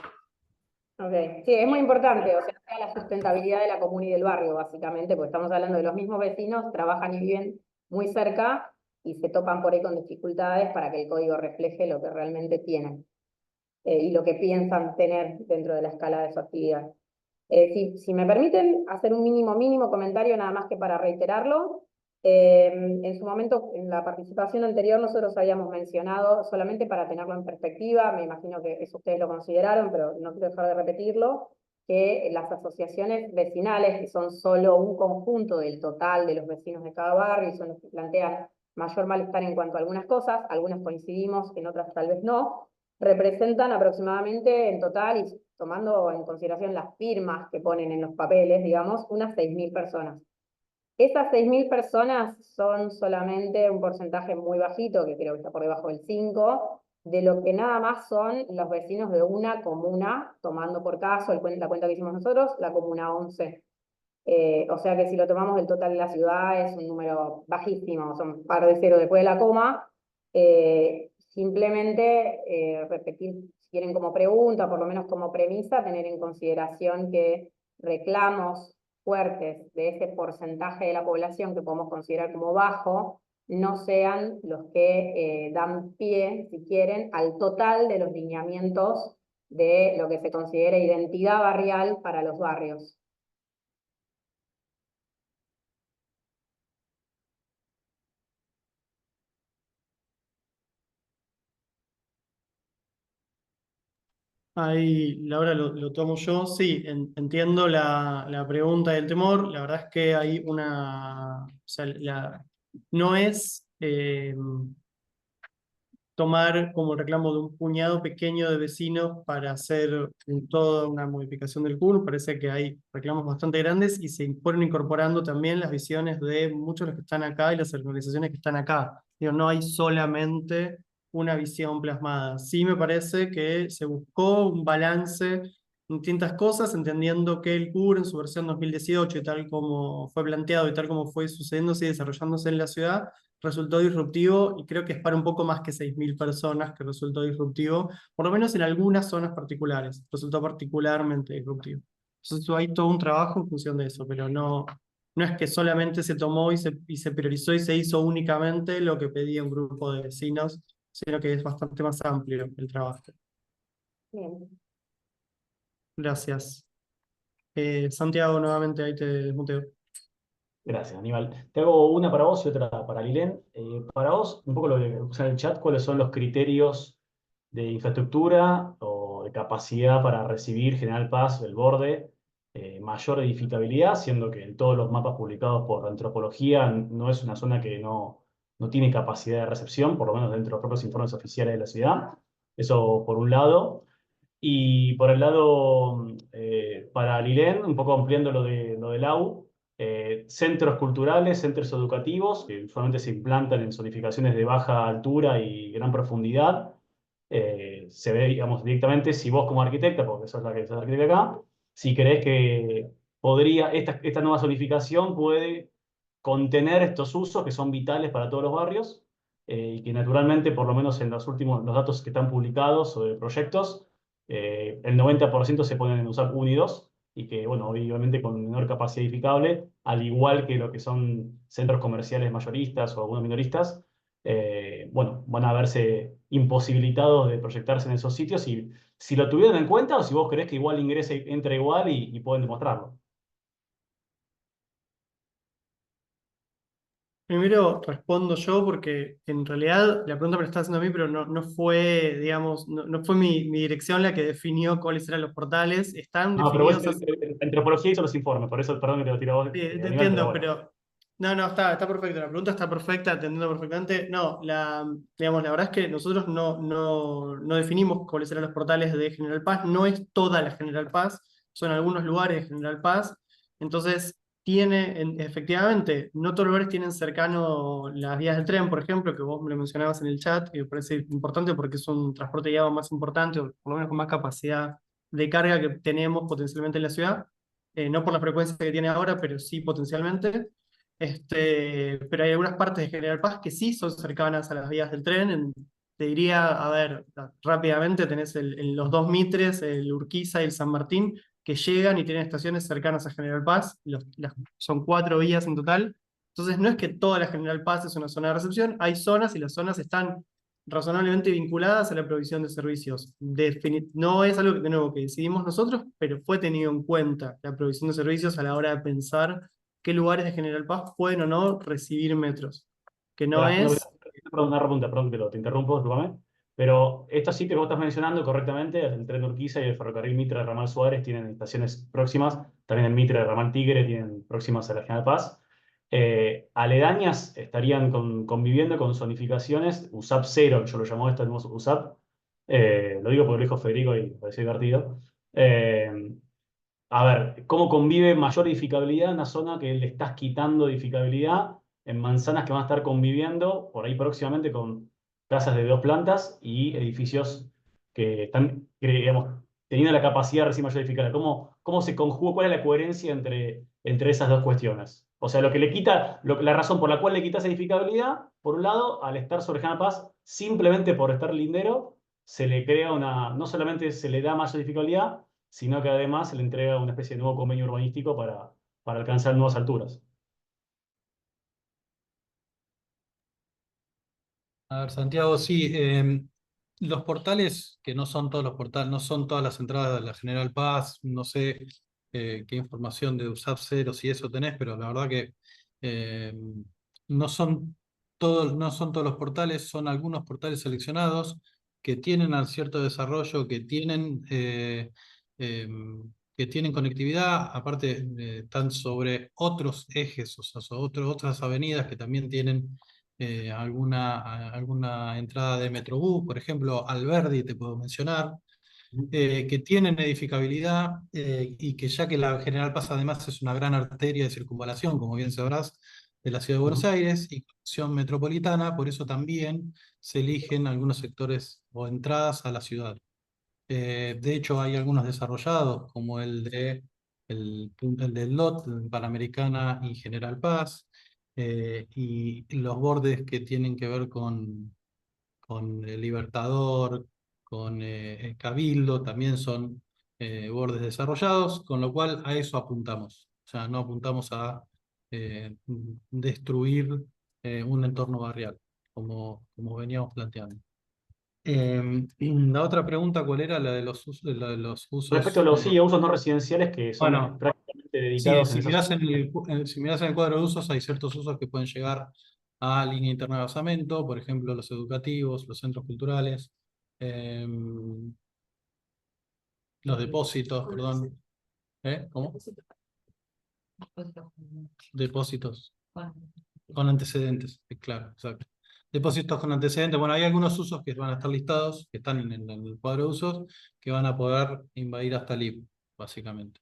Okay. Sí, es muy importante, o sea, la sustentabilidad de la comuna y del barrio, básicamente, porque estamos hablando de los mismos vecinos, trabajan y viven muy cerca y se topan por ahí con dificultades para que el código refleje lo que realmente tienen y lo que piensan tener dentro de la escala de su actividad. Si me permiten hacer un mínimo comentario, nada más que para reiterarlo. En su momento, en la participación anterior, nosotros habíamos mencionado, solamente para tenerlo en perspectiva, me imagino que eso ustedes lo consideraron, pero no quiero dejar de repetirlo, que las asociaciones vecinales, que son solo un conjunto del total de los vecinos de cada barrio, y son los que plantean mayor malestar en cuanto a algunas cosas, algunas coincidimos, en otras tal vez no, representan aproximadamente en total, y tomando en consideración las firmas que ponen en los papeles, digamos, unas 6.000 personas. Esas 6.000 personas son solamente un porcentaje muy bajito, que creo que está por debajo del 5, de lo que nada más son los vecinos de una comuna, tomando por caso la cuenta que hicimos nosotros, la comuna 11. O sea que si lo tomamos del total de la ciudad es un número bajísimo, son un par de ceros después de la coma. Simplemente repetir, si quieren como pregunta, por lo menos como premisa, tener en consideración que reclamos fuertes de ese porcentaje de la población que podemos considerar como bajo, no sean los que dan pie, si quieren, al total de los lineamientos de lo que se considera identidad barrial para los barrios. Ahí, Laura, lo tomo yo. Sí, entiendo la pregunta y el temor. La verdad es que hay una... O sea, no es tomar como reclamo de un puñado pequeño de vecinos para hacer toda una modificación del CUR. Parece que hay reclamos bastante grandes y se fueron incorporando también las visiones de muchos de los que están acá y las organizaciones que están acá. Digo, no hay solamente una visión plasmada. Sí me parece que se buscó un balance en distintas cosas, entendiendo que el CUR en su versión 2018 y tal como fue planteado y tal como fue sucediéndose y desarrollándose en la ciudad, resultó disruptivo y creo que es para un poco más que 6.000 personas que resultó disruptivo, por lo menos en algunas zonas particulares, resultó particularmente disruptivo. Entonces hay todo un trabajo en función de eso, pero no es que solamente se tomó y se priorizó y se hizo únicamente lo que pedía un grupo de vecinos, sino que es bastante más amplio el trabajo. Bien. Gracias. Santiago, nuevamente ahí te desmuteo. Gracias, Aníbal. Te hago una para vos y otra para Lilén. Para vos, un poco lo que puse en el chat, ¿cuáles son los criterios de infraestructura o de capacidad para recibir General Paz, el borde, mayor edificabilidad, siendo que en todos los mapas publicados por Antropología no es una zona que no tiene capacidad de recepción, por lo menos dentro de los propios informes oficiales de la ciudad? Eso por un lado. Y por el lado, para Lilén, un poco ampliando lo del AU, centros culturales, centros educativos, que usualmente se implantan en zonificaciones de baja altura y gran profundidad. Se ve, digamos, directamente si vos como arquitecta, porque sos la que sos arquitecta acá, si creés que podría, esta nueva zonificación puede contener estos usos que son vitales para todos los barrios, y que naturalmente, por lo menos en los datos que están publicados sobre proyectos, el 90% se pueden usar unidos y que, bueno, obviamente con menor capacidad edificable, al igual que lo que son centros comerciales mayoristas o algunos minoristas, bueno, van a verse imposibilitados de proyectarse en esos sitios, y si lo tuvieron en cuenta o si vos creés que igual entra igual y pueden demostrarlo. Primero respondo yo porque en realidad la pregunta me la está haciendo a mí, pero no fue, digamos, no fue mi dirección la que definió cuáles eran los portales. Están No, pero vos, definidos la antropología hizo los informes, por eso, perdón que te lo tiro a vos, sí, te Aníbal, pero entiendo, bueno. pero no, está perfecto. La pregunta está perfecta, entendiendo perfectamente. No, digamos, la verdad es que nosotros no definimos cuáles eran los portales de General Paz. No es toda la General Paz, son algunos lugares de General Paz. Entonces, efectivamente, no todos los lugares tienen cercano las vías del tren, por ejemplo, que vos me lo mencionabas en el chat, y me parece importante porque es un transporte guiado más importante, o por lo menos con más capacidad de carga que tenemos potencialmente en la ciudad. No por la frecuencia que tiene ahora, pero sí potencialmente. Pero hay algunas partes de General Paz que sí son cercanas a las vías del tren. Te diría, a ver, rápidamente tenés los dos Mitres, el Urquiza y el San Martín, que llegan y tienen estaciones cercanas a General Paz. Son 4 vías en total. Entonces no es que toda la General Paz es una zona de recepción, hay zonas y las zonas están razonablemente vinculadas a la provisión de servicios. No es algo que, de nuevo, que decidimos nosotros, pero fue tenido en cuenta la provisión de servicios a la hora de pensar qué lugares de General Paz pueden o no recibir metros. Que no es... Perdón, una pregunta, perdón que te interrumpo, discúlpame. Pero estos sitios que vos estás mencionando correctamente, el tren de Urquiza y el ferrocarril Mitre de Ramal Suárez tienen estaciones próximas, también el Mitre de Ramal Tigre tienen próximas a la General Paz. Aledañas estarían conviviendo con zonificaciones USAP 0, yo lo llamo esto, tenemos USAP. Lo digo porque lo dijo Federico y me pareció divertido. A ver, ¿cómo convive mayor edificabilidad en una zona que le estás quitando edificabilidad en manzanas que van a estar conviviendo por ahí próximamente con casas de 2 plantas y edificios que están, digamos, teniendo la capacidad de recibir mayor edificabilidad? ¿Cómo se conjuga? ¿Cuál es la coherencia entre esas dos cuestiones? O sea, lo que le quita, la razón por la cual le quitas edificabilidad, por un lado, al estar sobre General Paz, simplemente por estar lindero, se le crea no solamente se le da más edificabilidad, sino que además se le entrega una especie de nuevo convenio urbanístico para alcanzar nuevas alturas. A ver, Santiago, sí, los portales, que no son todos los portales, no son todas las entradas de la General Paz, no sé qué información de USAP 0 si eso tenés, pero la verdad que eh, no son todos los portales, son algunos portales seleccionados que tienen un cierto desarrollo, que tienen conectividad, aparte están sobre otros ejes, o sea, sobre otras avenidas que también tienen alguna entrada de Metrobús, por ejemplo, Alberdi te puedo mencionar, que tienen edificabilidad y que ya que la General Paz además es una gran arteria de circunvalación, como bien sabrás, de la ciudad de Buenos Aires y conexión metropolitana, por eso también se eligen algunos sectores o entradas a la ciudad. De hecho, hay algunos desarrollados, como el del LOT, Panamericana y General Paz, y los bordes que tienen que ver con el Libertador, con Cabildo, también son bordes desarrollados, con lo cual a eso apuntamos. O sea, no apuntamos a destruir un entorno barrial, como veníamos planteando. La otra pregunta, ¿cuál era? La de los Respecto a usos. los sí, usos no residenciales que son Bueno, prácticamente sí, dedicados en si esa mirás zona. si mirás en el cuadro de usos, hay ciertos usos que pueden llegar a línea interna de basamento, por ejemplo, los educativos, los centros culturales, los depósitos, perdón. ¿Cómo? Depósitos con antecedentes, claro, exacto. Depósitos con antecedentes. Bueno, hay algunos usos que van a estar listados, que están en el cuadro de usos, que van a poder invadir hasta el IP, básicamente.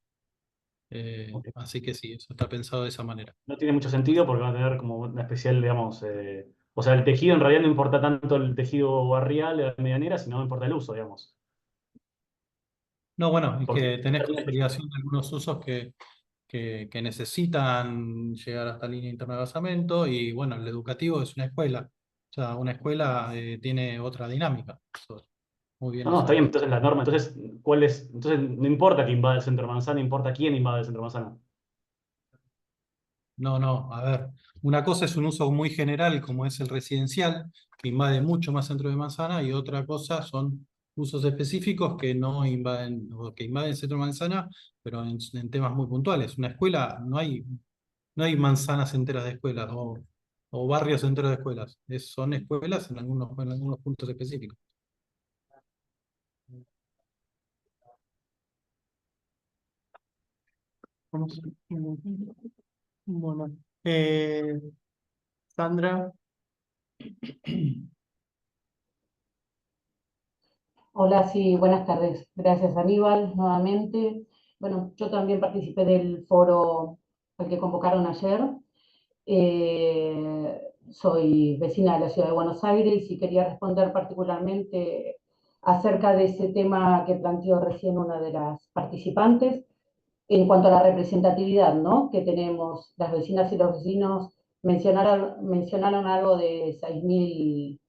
Ok. Así que sí, eso está pensado de esa manera. No tiene mucho sentido porque van a tener como una especial, digamos, o sea, el tejido en realidad no importa tanto el tejido barrial, la medianera, sino importa el uso, digamos. No, bueno, es Porque que tenés consolidación de algunos usos que necesitan llegar hasta línea interna de basamento, y bueno, el educativo es una escuela. O sea, una escuela tiene otra dinámica. Eso muy bien no, lo está bien, sabes. entonces la norma, entonces, ¿cuál es? Entonces, no importa que invada el centro de manzana, importa quién invade el centro de manzana. No, no, a ver, una cosa es un uso muy general como es el residencial, que invade mucho más centro de manzana, y otra cosa son usos específicos que no invaden, o que invaden centro de manzana, pero en temas muy puntuales. Una escuela, no hay manzanas enteras de escuelas o barrios enteros de escuelas. Son escuelas en algunos puntos específicos. Bueno, Sandra. Hola, sí, buenas tardes. Gracias, Aníbal, nuevamente. Bueno, yo también participé del foro al que convocaron ayer. Soy vecina de la ciudad de Buenos Aires y quería responder particularmente acerca de ese tema que planteó recién una de las participantes en cuanto a la representatividad, ¿no?, que tenemos las vecinas y los vecinos. Mencionaron algo de 6.000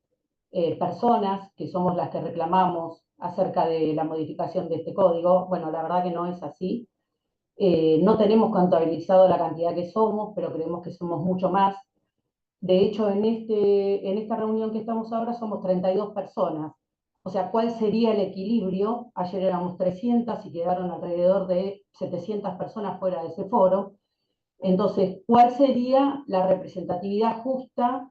personas, que somos las que reclamamos acerca de la modificación de este código. Bueno, la verdad que no es así. No tenemos contabilizado la cantidad que somos, pero creemos que somos mucho más. De hecho, en esta reunión que estamos ahora somos 32 personas. O sea, ¿cuál sería el equilibrio? Ayer éramos 300 y quedaron alrededor de 700 personas fuera de ese foro. Entonces, ¿cuál sería la representatividad justa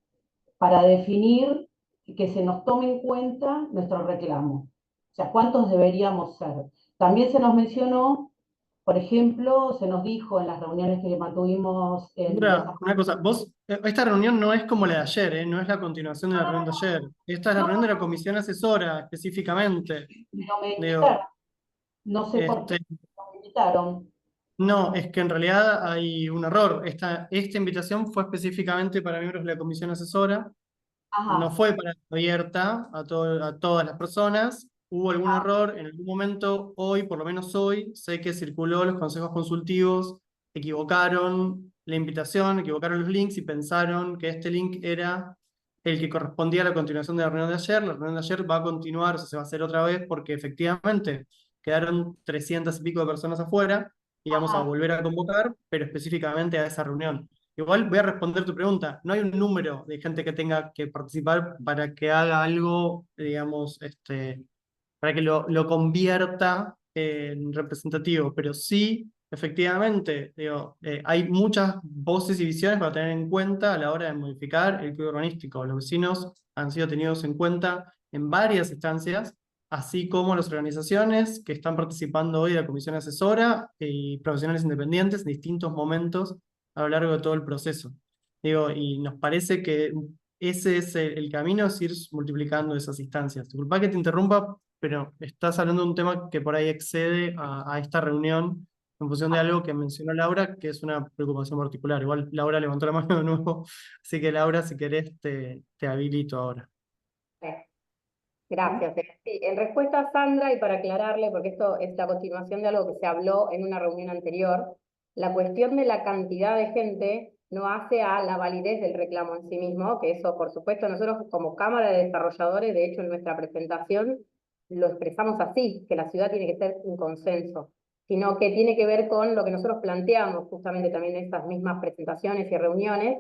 para definir que se nos tome en cuenta nuestro reclamo? O sea, ¿cuántos deberíamos ser? También se nos mencionó Por ejemplo, se nos dijo en las reuniones que mantuvimos en Sandra, una cosa, vos, esta reunión no es como la de ayer, no es la continuación de la reunión de ayer. Esta es la reunión de la comisión asesora, específicamente. no me Digo, invitaron, no sé por qué este, no me invitaron. no, es que en realidad hay un error. Esta invitación fue específicamente para miembros de la comisión asesora, no Ajá, fue para abierta a todas las personas. Hubo algún error en algún momento, hoy, por lo menos hoy, sé que circuló los consejos consultivos, equivocaron la invitación, equivocaron los links y pensaron que este link era el que correspondía a la continuación de la reunión de ayer. La reunión de ayer va a continuar, o sea, se va a hacer otra vez porque efectivamente quedaron 300 y pico de personas afuera y vamos a ajá. volver a convocar, pero específicamente a esa reunión. Igual voy a responder tu pregunta. No hay un número de gente que tenga que participar para que haga algo, digamos, para que lo convierta en representativo, pero sí, efectivamente, digo, hay muchas voces y visiones para tener en cuenta a la hora de modificar el código urbanístico. Los vecinos han sido tenidos en cuenta en varias instancias, así como las organizaciones que están participando hoy de la comisión asesora y profesionales independientes en distintos momentos a lo largo de todo el proceso. Digo, y nos parece que ese es el camino, es ir multiplicando esas instancias. Disculpa que te interrumpa, pero estás hablando de un tema que por ahí excede a esta reunión en función de algo que mencionó Laura, que es una preocupación particular. Igual Laura levantó la mano de nuevo, así que Laura, si querés, te habilito ahora. Gracias. Sí, en respuesta a Sandra, y para aclararle, porque esto es la continuación de algo que se habló en una reunión anterior, la cuestión de la cantidad de gente no hace a la validez del reclamo en sí mismo, que eso, por supuesto, nosotros como Cámara de Desarrolladores, de hecho, en nuestra presentación lo expresamos así, que la ciudad tiene que ser un consenso, sino que tiene que ver con lo que nosotros planteamos justamente también en estas mismas presentaciones y reuniones,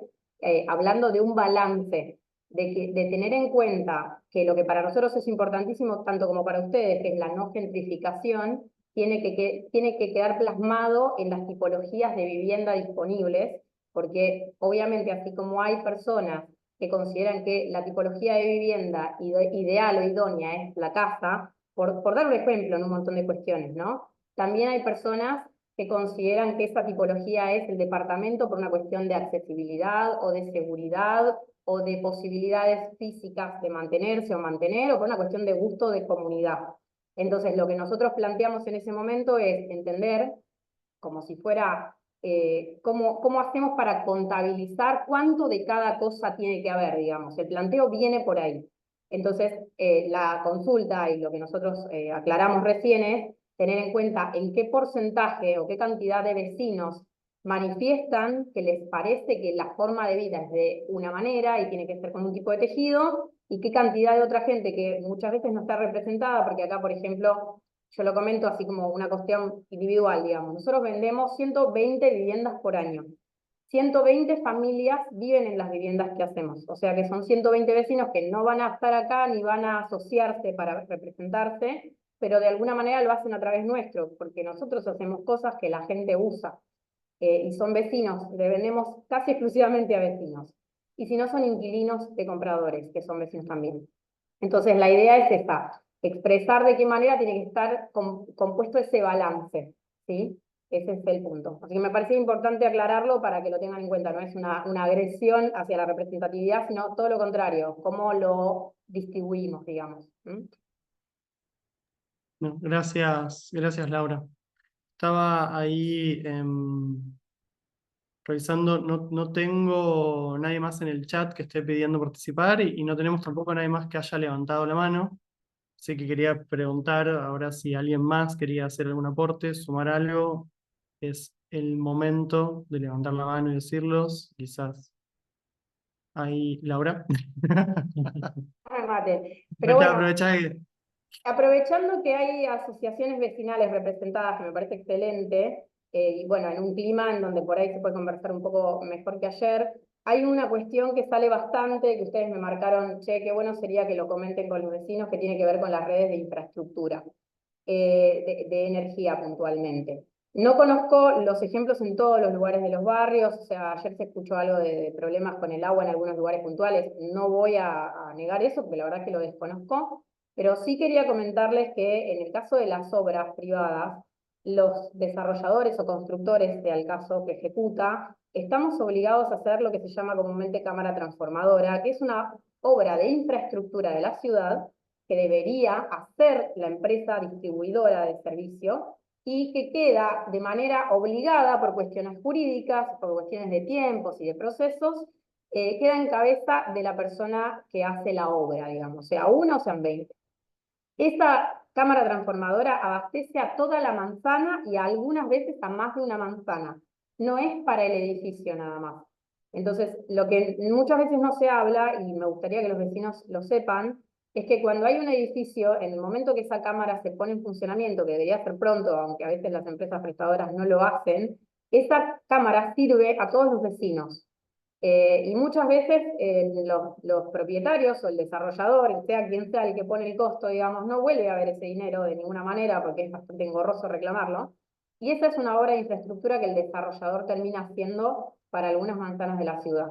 hablando de un balance de tener en cuenta que lo que para nosotros es importantísimo, tanto como para ustedes, que es la no gentrificación, tiene que quedar plasmado en las tipologías de vivienda disponibles, porque obviamente así como hay personas que consideran que la tipología de vivienda ideal o idónea es la casa, por dar un ejemplo en un montón de cuestiones, ¿no? También hay personas que consideran que esa tipología es el departamento por una cuestión de accesibilidad o de seguridad o de posibilidades físicas de mantenerse o mantener, o por una cuestión de gusto de comunidad. Entonces, lo que nosotros planteamos en ese momento es entender, como si fuera, cómo hacemos para contabilizar cuánto de cada cosa tiene que haber, digamos. El planteo viene por ahí. Entonces, la consulta y lo que nosotros aclaramos recién es tener en cuenta en qué porcentaje o qué cantidad de vecinos manifiestan que les parece que la forma de vida es de una manera y tiene que ser con un tipo de tejido, y qué cantidad de otra gente que muchas veces no está representada, porque acá, por ejemplo, yo lo comento así como una cuestión individual, digamos. Nosotros vendemos 120 viviendas por año. 120 familias viven en las viviendas que hacemos. O sea que son 120 vecinos que no van a estar acá ni van a asociarse para representarse, pero de alguna manera lo hacen a través nuestro, porque nosotros hacemos cosas que la gente usa. Y son vecinos, le vendemos casi exclusivamente a vecinos. Y si no, son inquilinos de compradores, que son vecinos también. Entonces, la idea es esta, expresar de qué manera tiene que estar compuesto ese balance, ¿sí? Ese es el punto. Así que me parecía importante aclararlo para que lo tengan en cuenta. No es una agresión hacia la representatividad, sino todo lo contrario, cómo lo distribuimos, digamos. No, gracias, Laura. Estaba ahí revisando, no tengo nadie más en el chat que esté pidiendo participar y no tenemos tampoco nadie más que haya levantado la mano. Así que quería preguntar ahora si alguien más quería hacer algún aporte, sumar algo. Es el momento de levantar la mano y decirlos. Quizás ahí, Laura. Pero bueno, Aprovecha que... aprovechando que hay asociaciones vecinales representadas, que me parece excelente, y bueno, en un clima en donde por ahí se puede conversar un poco mejor que ayer, hay una cuestión que sale bastante, que ustedes me marcaron, che, qué bueno sería que lo comenten con los vecinos, que tiene que ver con las redes de infraestructura, de energía puntualmente. No conozco los ejemplos en todos los lugares de los barrios, o sea, ayer se escuchó algo de problemas con el agua en algunos lugares puntuales, no voy a negar eso, porque la verdad es que lo desconozco, pero sí quería comentarles que en el caso de las obras privadas, los desarrolladores o constructores, sea el caso que ejecuta, estamos obligados a hacer lo que se llama comúnmente cámara transformadora, que es una obra de infraestructura de la ciudad que debería hacer la empresa distribuidora de servicio y que queda de manera obligada por cuestiones jurídicas, por cuestiones de tiempos y de procesos, queda en cabeza de la persona que hace la obra, digamos, sea una o sean 20. Esta cámara transformadora abastece a toda la manzana y algunas veces a más de una manzana. No es para el edificio nada más. Entonces, lo que muchas veces no se habla, y me gustaría que los vecinos lo sepan, es que cuando hay un edificio, en el momento que esa cámara se pone en funcionamiento, que debería ser pronto, aunque a veces las empresas prestadoras no lo hacen, esa cámara sirve a todos los vecinos. Y muchas veces los propietarios o el desarrollador, sea quien sea el que pone el costo, digamos, no vuelve a ver ese dinero de ninguna manera porque es bastante engorroso reclamarlo. Y esa es una obra de infraestructura que el desarrollador termina haciendo para algunas manzanas de la ciudad.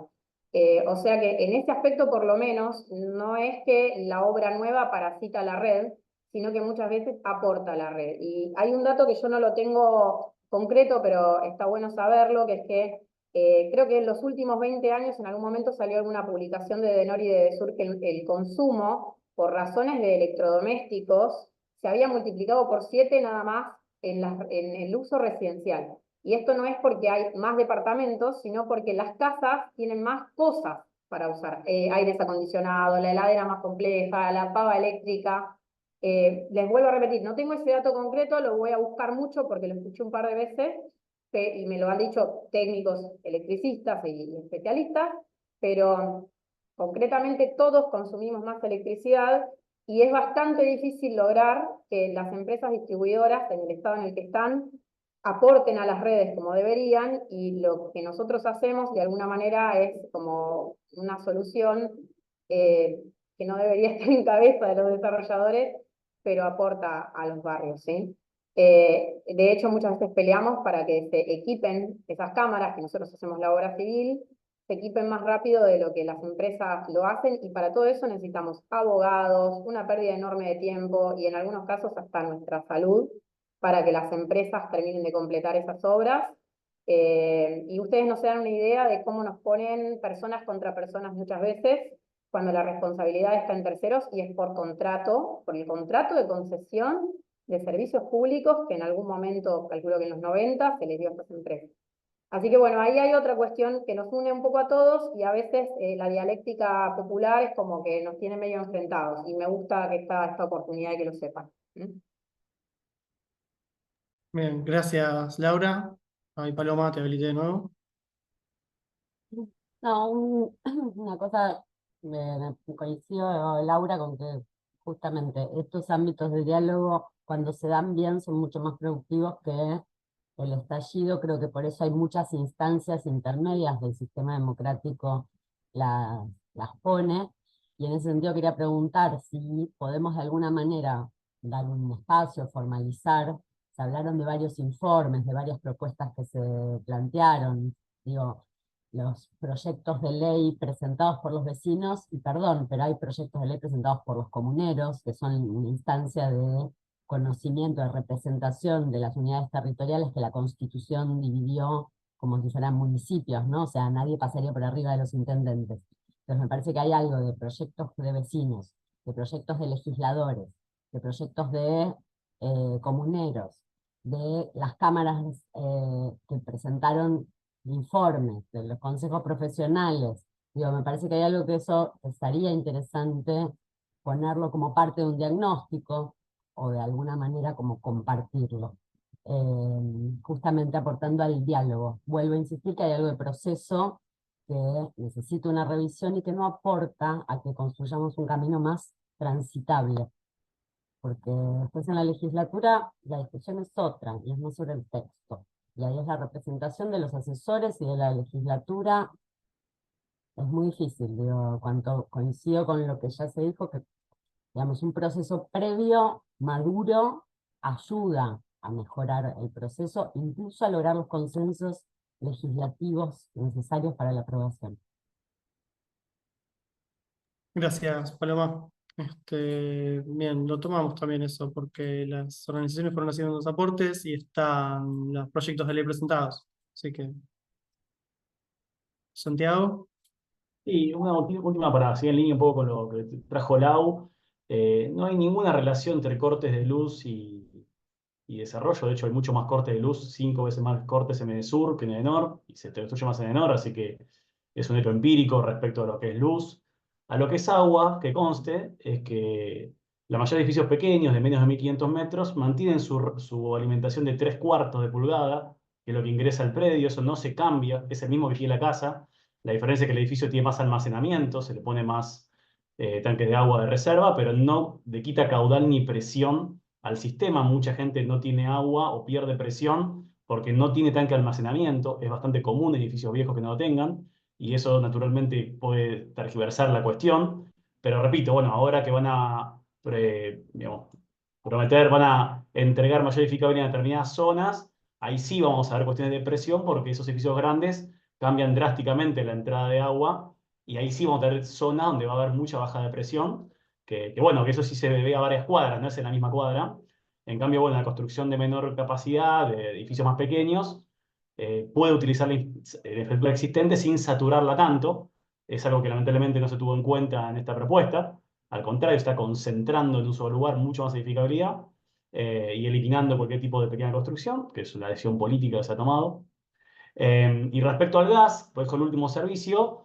O sea que en ese aspecto, por lo menos, no es que la obra nueva parasita la red, sino que muchas veces aporta a la red. Y hay un dato que yo no lo tengo concreto, pero está bueno saberlo, que es que creo que en los últimos 20 años en algún momento salió alguna publicación de Edenor y de Edesur que el consumo por razones de electrodomésticos se había multiplicado por 7 nada más en el uso residencial. Y esto no es porque hay más departamentos, sino porque las casas tienen más cosas para usar. Aires acondicionados, la heladera más compleja, la pava eléctrica. Les vuelvo a repetir, no tengo ese dato concreto, lo voy a buscar mucho porque lo escuché un par de veces, y me lo han dicho técnicos electricistas y especialistas, pero concretamente todos consumimos más electricidad y es bastante difícil lograr que las empresas distribuidoras, en el estado en el que están, aporten a las redes como deberían, y lo que nosotros hacemos de alguna manera es como una solución que no debería estar en cabeza de los desarrolladores, pero aporta a los barrios, ¿sí? De hecho, muchas veces peleamos para que se equipen esas cámaras, que nosotros hacemos la obra civil, se equipen más rápido de lo que las empresas lo hacen, y para todo eso necesitamos abogados, una pérdida enorme de tiempo, y en algunos casos hasta nuestra salud, para que las empresas terminen de completar esas obras. Y ustedes no se dan una idea de cómo nos ponen personas contra personas muchas veces, cuando la responsabilidad está en terceros, y es por contrato, por el contrato de concesión de servicios públicos que en algún momento, calculo que en los 90, se les dio a estas empresas. Así que bueno, ahí hay otra cuestión que nos une un poco a todos, y a veces la dialéctica popular es como que nos tiene medio enfrentados, y me gusta que esta oportunidad de que lo sepan. Bien, gracias Laura. Ay, Paloma, te habilité de nuevo. No, una cosa, me coincido, Laura, con que justamente estos ámbitos de diálogo, cuando se dan bien, son mucho más productivos que el estallido. Creo que por eso hay muchas instancias intermedias del sistema democrático las pone, y en ese sentido quería preguntar si podemos de alguna manera dar un espacio, formalizar. Se hablaron de varios informes, de varias propuestas que se plantearon, digo, los proyectos de ley presentados por los vecinos, y perdón, pero hay proyectos de ley presentados por los comuneros, que son una instancia de conocimiento, de representación de las unidades territoriales que la Constitución dividió como si fueran municipios, ¿no? O sea, nadie pasaría por arriba de los intendentes. Entonces me parece que hay algo de proyectos de vecinos, de proyectos de legisladores, de proyectos de comuneros, de las cámaras que presentaron informes, de los consejos profesionales. Digo, me parece que hay algo que eso estaría interesante ponerlo como parte de un diagnóstico, o de alguna manera como compartirlo, justamente aportando al diálogo. Vuelvo a insistir que hay algo de proceso que necesita una revisión y que no aporta a que construyamos un camino más transitable, porque después en la legislatura la discusión es otra, y es más sobre el texto, y ahí es la representación de los asesores y de la legislatura. Es muy difícil, digo, cuanto coincido con lo que ya se dijo, que digamos, un proceso previo, maduro, ayuda a mejorar el proceso, incluso a lograr los consensos legislativos necesarios para la aprobación. Gracias, Paloma. Bien, lo tomamos también eso, porque las organizaciones fueron haciendo los aportes y están los proyectos de ley presentados. Así que, Santiago. Y una última para seguir en línea un poco con lo que trajo Lau. No hay ninguna relación entre cortes de luz y desarrollo. De hecho, hay mucho más cortes de luz, 5 veces más cortes en Edesur que en Edenor, y se destruye más en Edenor, así que es un hecho empírico respecto a lo que es luz. A lo que es agua, que conste, es que la mayoría de edificios pequeños, de menos de 1500 metros, mantienen su alimentación de 3/4 de pulgada, que es lo que ingresa al predio. Eso no se cambia, es el mismo que tiene la casa. La diferencia es que el edificio tiene más almacenamiento, se le pone más tanques de agua de reserva, pero no le quita caudal ni presión al sistema. Mucha gente no tiene agua o pierde presión porque no tiene tanque de almacenamiento. Es bastante común en edificios viejos que no lo tengan, y eso naturalmente puede tergiversar la cuestión. Pero repito, bueno, ahora que van a digamos, prometer, van a entregar mayor edificabilidad en determinadas zonas, ahí sí vamos a ver cuestiones de presión, porque esos edificios grandes cambian drásticamente la entrada de agua, y ahí sí vamos a tener zonas donde va a haber mucha baja de presión, que bueno, que eso sí se ve a varias cuadras, no es en la misma cuadra. En cambio, bueno, la construcción de menor capacidad, de edificios más pequeños, puede utilizar la infraestructura existente sin saturarla tanto. Es algo que lamentablemente no se tuvo en cuenta en esta propuesta. Al contrario, está concentrando en un solo lugar mucho más edificabilidad, y eliminando cualquier tipo de pequeña construcción, que es una decisión política que se ha tomado. Y respecto al gas, pues con el último servicio,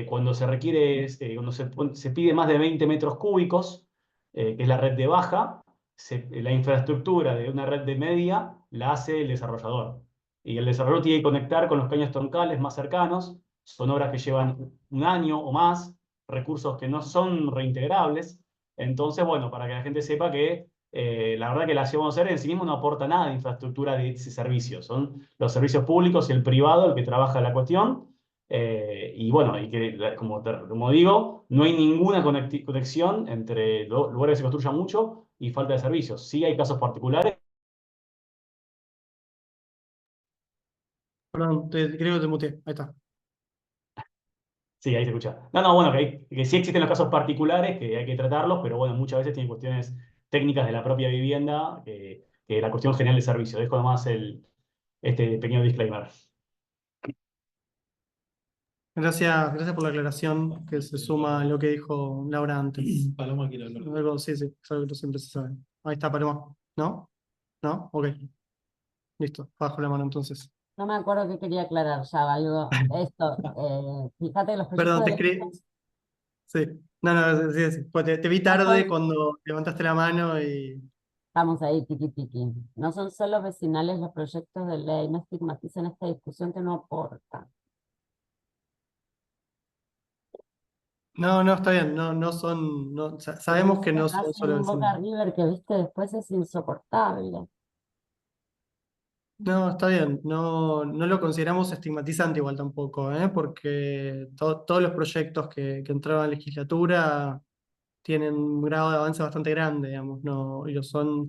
cuando se requiere, cuando se pide más de 20 metros cúbicos, que es la red de baja, la infraestructura de una red de media la hace el desarrollador. Y el desarrollador tiene que conectar con los caños troncales más cercanos. Son obras que llevan un año o más, recursos que no son reintegrables. Entonces, bueno, para que la gente sepa que la verdad que la Ciudad de Buenos Aires en sí mismo no aporta nada de infraestructura de ese servicio. Son los servicios públicos y el privado el que trabaja la cuestión. Y bueno, y que como digo, no hay ninguna conexión entre lugares que se construyan mucho y falta de servicios. Sí hay casos particulares. Perdón, creo que te muteé. Ahí está. Sí, ahí se escucha. No, no, bueno, que sí existen los casos particulares, que hay que tratarlos, pero bueno, muchas veces tienen cuestiones técnicas de la propia vivienda, que la cuestión general de servicio. Dejo nomás este pequeño disclaimer. Gracias por la aclaración que se suma a lo que dijo Laura antes. Paloma quiere hablar. Sí, sí, es algo que siempre se sabe. Ahí está, Paloma. ¿No? ¿No? Ok. Listo, bajo la mano entonces. No me acuerdo qué quería aclarar ya, algo. Esto, fíjate los proyectos Perdón, te de ley escribí. Sí. No, no, sí, sí. Pues te vi no tarde son- cuando levantaste la mano y. estamos ahí, tiki tiki. No son solo vecinales los proyectos de ley, no estigmaticen esta discusión que no aporta. No, no, está bien. No, no son. No, sabemos que no son Hacen solo un Boca vecinos. River que, viste, después es insoportable. No, está bien. No, no lo consideramos estigmatizante igual tampoco, ¿eh? Porque todos los proyectos que entraron a la legislatura tienen un grado de avance bastante grande, digamos, no, y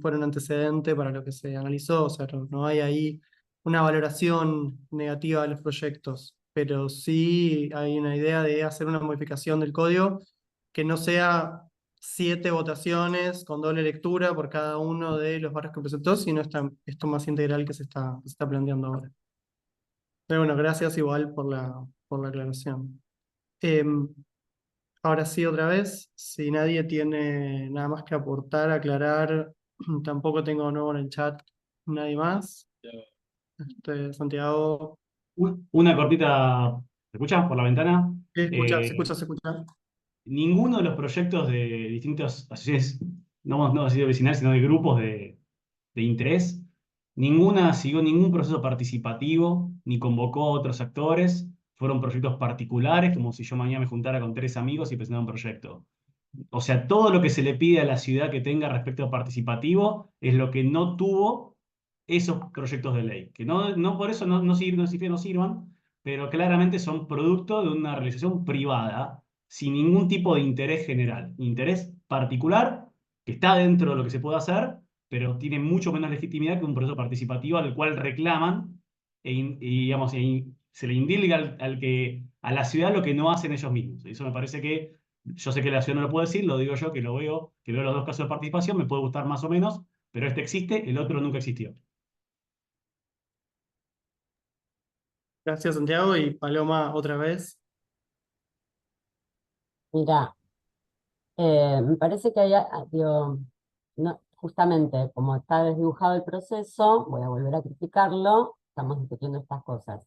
fueron antecedente para lo que se analizó, o sea, no hay ahí una valoración negativa de los proyectos, pero sí hay una idea de hacer una modificación del código que no sea 7 votaciones con doble lectura por cada uno de los barrios que presentó, sino esto más integral que se está planteando ahora. Pero bueno, gracias igual por la aclaración. Em, Ahora sí, otra vez, si nadie tiene nada más que aportar, aclarar, tampoco tengo nuevo en el chat, nadie más. Santiago, Una cortita, ¿se escucha por la ventana? ¿qué escucha? ¿Se escucha? ¿Se escucha? Ninguno de los proyectos de distintas asociaciones, no así de vecinales, sino de grupos de interés, ninguna siguió ningún proceso participativo, ni convocó a otros actores. Fueron proyectos particulares, como si yo mañana me juntara con 3 amigos y presentara un proyecto. O sea, todo lo que se le pide a la ciudad que tenga respecto a participativo es lo que no tuvo esos proyectos de ley. Que no por eso no sirven, no sirvan, pero claramente son producto de una realización privada, sin ningún tipo de interés general. Interés particular, que está dentro de lo que se puede hacer, pero tiene mucho menos legitimidad que un proceso participativo al cual reclaman digamos, se le indilga a la ciudad lo que no hacen ellos mismos. Eso me parece que Yo sé que la ciudad no lo puedo decir, lo digo yo que veo los dos casos de participación, me puede gustar más o menos, pero este existe, el otro nunca existió. Gracias, Santiago, y Paloma otra vez. Mira, me parece que digo, no, justamente como está desdibujado el proceso, voy a volver a criticarlo, estamos discutiendo estas cosas.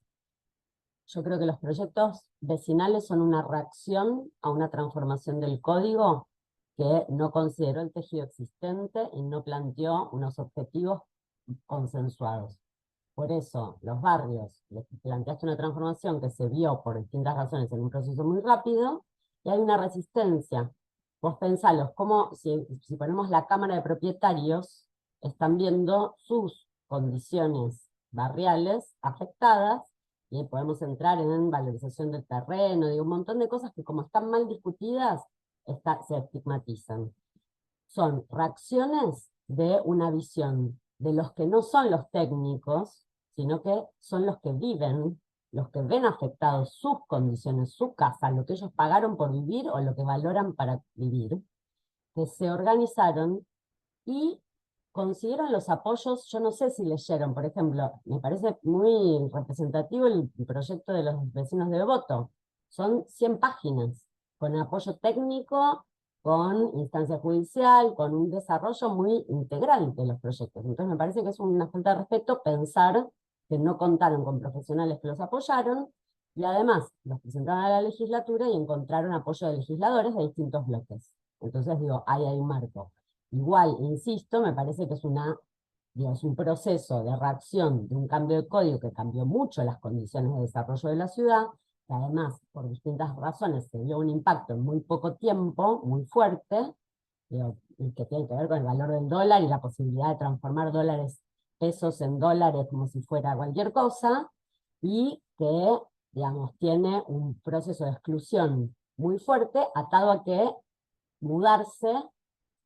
Yo creo que los proyectos vecinales son una reacción a una transformación del código que no consideró el tejido existente y no planteó unos objetivos consensuados. Por eso, los barrios, les planteaste una transformación que se vio por distintas razones en un proceso muy rápido, y hay una resistencia. Vos pensalos, como si ponemos la Cámara de Propietarios, están viendo sus condiciones barriales afectadas, y podemos entrar en valorización del terreno, un montón de cosas que como están mal discutidas, se estigmatizan. Son reacciones de una visión de los que no son los técnicos, sino que son los que viven, los que ven afectados sus condiciones, su casa, lo que ellos pagaron por vivir o lo que valoran para vivir, que se organizaron y consiguieron los apoyos. Yo no sé si leyeron, por ejemplo, me parece muy representativo el proyecto de los vecinos de Devoto. Son 100 páginas, con apoyo técnico, con instancia judicial, con un desarrollo muy integral de los proyectos. Entonces me parece que es una falta de respeto pensar que no contaron con profesionales que los apoyaron, y además los presentaron a la legislatura y encontraron apoyo de legisladores de distintos bloques. Entonces digo, ahí hay un marco. Igual, insisto, me parece que es un proceso de reacción de un cambio de código que cambió mucho las condiciones de desarrollo de la ciudad, que además, por distintas razones, se dio un impacto en muy poco tiempo, muy fuerte, y que tiene que ver con el valor del dólar y la posibilidad de transformar pesos en dólares como si fuera cualquier cosa, y que, digamos, tiene un proceso de exclusión muy fuerte, atado a que mudarse,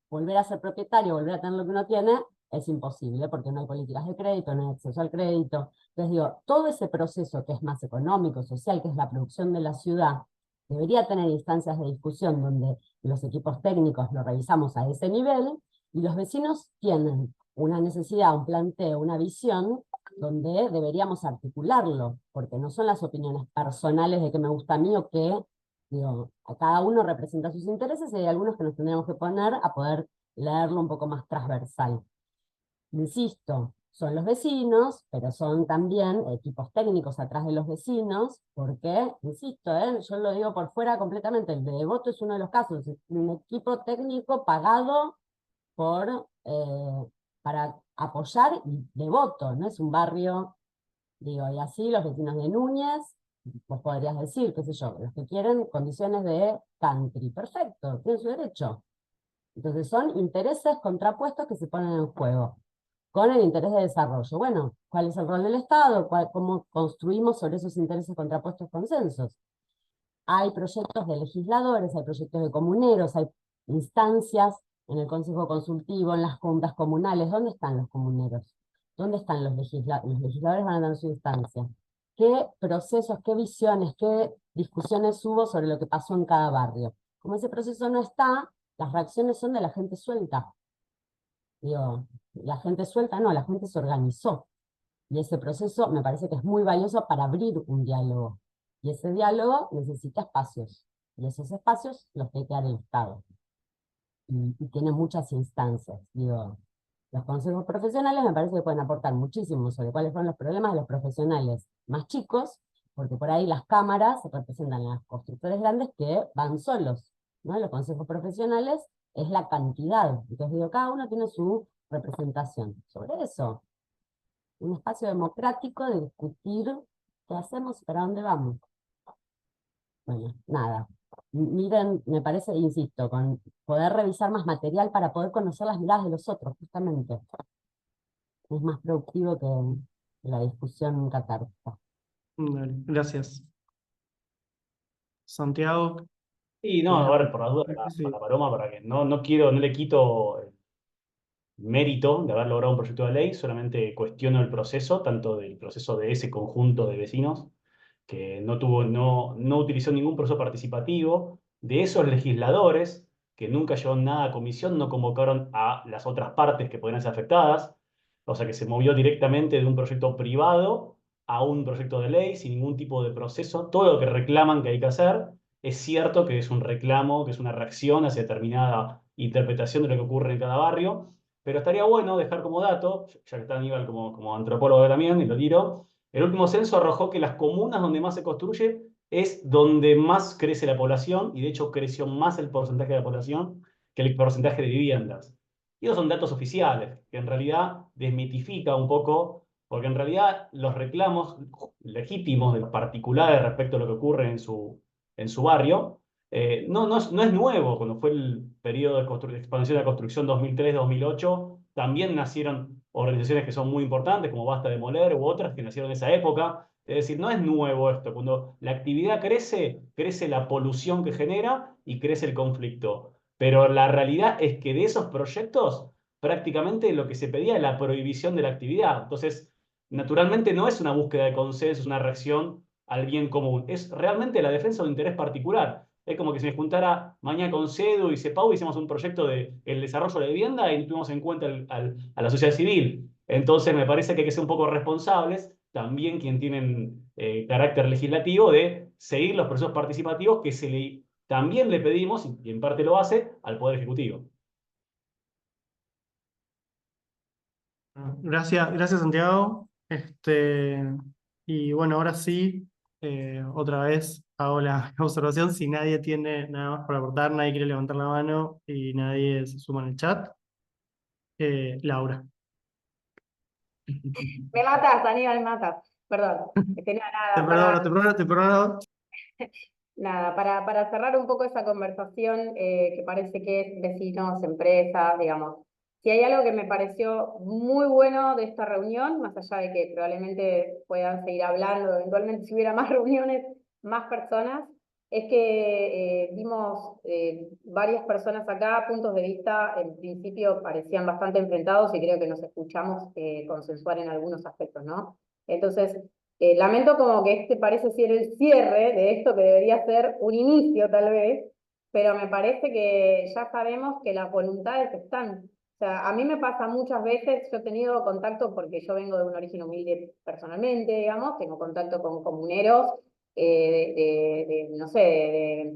volver a ser propietario, volver a tener lo que uno tiene, es imposible, porque no hay políticas de crédito, no hay acceso al crédito. Entonces digo, todo ese proceso que es más económico, social, que es la producción de la ciudad, debería tener instancias de discusión donde los equipos técnicos lo revisamos a ese nivel, y los vecinos tienen una necesidad, un planteo, una visión, donde deberíamos articularlo, porque no son las opiniones personales de que me gusta a mí o que, digo, a cada uno representa sus intereses, y hay algunos que nos tendríamos que poner a poder leerlo un poco más transversal. Insisto, son los vecinos, pero son también equipos técnicos atrás de los vecinos, porque, insisto, yo lo digo por fuera completamente, el de Devoto es uno de los casos, es un equipo técnico pagado para apoyar y Devoto, no es un barrio, digo, y así los vecinos de Núñez, vos podrías decir, qué sé yo, los que quieren condiciones de country, perfecto, tienen su derecho. Entonces son intereses contrapuestos que se ponen en juego, con el interés de desarrollo. Bueno, ¿cuál es el rol del Estado? ¿Cómo construimos sobre esos intereses contrapuestos consensos? Hay proyectos de legisladores, hay proyectos de comuneros, hay instancias en el Consejo Consultivo, en las juntas comunales. ¿Dónde están los comuneros? ¿Dónde están los legisladores? Los legisladores van a tener su instancia. ¿Qué procesos, qué visiones, qué discusiones hubo sobre lo que pasó en cada barrio? Como ese proceso no está, las reacciones son de la gente suelta. Digo, la gente suelta no, la gente se organizó. Y ese proceso me parece que es muy valioso para abrir un diálogo. Y ese diálogo necesita espacios. Y esos espacios los tiene que dar el Estado. Y tiene muchas instancias. Digo, los consejos profesionales me parece que pueden aportar muchísimo sobre cuáles fueron los problemas de los profesionales más chicos, porque por ahí las cámaras representan a los constructores grandes que van solos, ¿no? Los consejos profesionales es la cantidad. Entonces digo, cada uno tiene su representación. Sobre eso, un espacio democrático de discutir qué hacemos y para dónde vamos. Bueno, nada. Miren, me parece, insisto, con poder revisar más material para poder conocer las miradas de los otros, justamente. Es más productivo que la discusión catártica. Dale, gracias. Santiago. Y no, a ver, por las dudas, Sí. para Paloma, para que no quiero, no le quito mérito de haber logrado un proyecto de ley, solamente cuestiono el proceso, tanto del proceso de ese conjunto de vecinos, que no utilizó ningún proceso participativo, de esos legisladores que nunca llevaron nada a comisión, no convocaron a las otras partes que podrían ser afectadas, o sea que se movió directamente de un proyecto privado a un proyecto de ley sin ningún tipo de proceso. Todo lo que reclaman que hay que hacer es cierto que es un reclamo, que es una reacción hacia determinada interpretación de lo que ocurre en cada barrio, pero estaría bueno dejar como dato, ya que está Aníbal como antropólogo también, y lo tiro, el último censo arrojó que las comunas donde más se construye es donde más crece la población, y de hecho creció más el porcentaje de la población que el porcentaje de viviendas. Y esos son datos oficiales, que en realidad desmitifica un poco, porque en realidad los reclamos legítimos de los particulares respecto a lo que ocurre en su barrio, no es nuevo. Cuando fue el periodo de expansión de la construcción 2003-2008, también nacieron organizaciones que son muy importantes, como Basta Demoler u otras que nacieron en esa época. Es decir, no es nuevo esto. Cuando la actividad crece, crece la polución que genera y crece el conflicto. Pero la realidad es que de esos proyectos, prácticamente lo que se pedía es la prohibición de la actividad. Entonces, naturalmente no es una búsqueda de consenso, es una reacción al bien común. Es realmente la defensa de un interés particular. Es como que si me juntara mañana con CEDU y CEPAU y hicimos un proyecto de el desarrollo de la vivienda y no tuvimos en cuenta a la sociedad civil. Entonces me parece que hay que ser un poco responsables, también quien tienen carácter legislativo, de seguir los procesos participativos que también le pedimos, y en parte lo hace, al Poder Ejecutivo. Gracias Santiago. Y bueno, ahora sí, otra vez hago la observación. Si nadie tiene nada más para aportar, nadie quiere levantar la mano y nadie se suma en el chat. Laura. Me matas, Aníbal, me matas. Perdón. Nada, Te perdono, te perdono, te perdono. Nada, para cerrar un poco esa conversación que parece que es vecinos, empresas, digamos. Si hay algo que me pareció muy bueno de esta reunión, más allá de que probablemente puedan seguir hablando, eventualmente si hubiera más reuniones, más personas, es que vimos varias personas acá, puntos de vista en principio parecían bastante enfrentados y creo que nos escuchamos consensuar en algunos aspectos, ¿no? Entonces, lamento como que este parece ser el cierre de esto que debería ser un inicio tal vez, pero me parece que ya sabemos que las voluntades están. O sea, a mí me pasa muchas veces, yo he tenido contacto porque yo vengo de un origen humilde personalmente, digamos, tengo contacto con comuneros, no sé,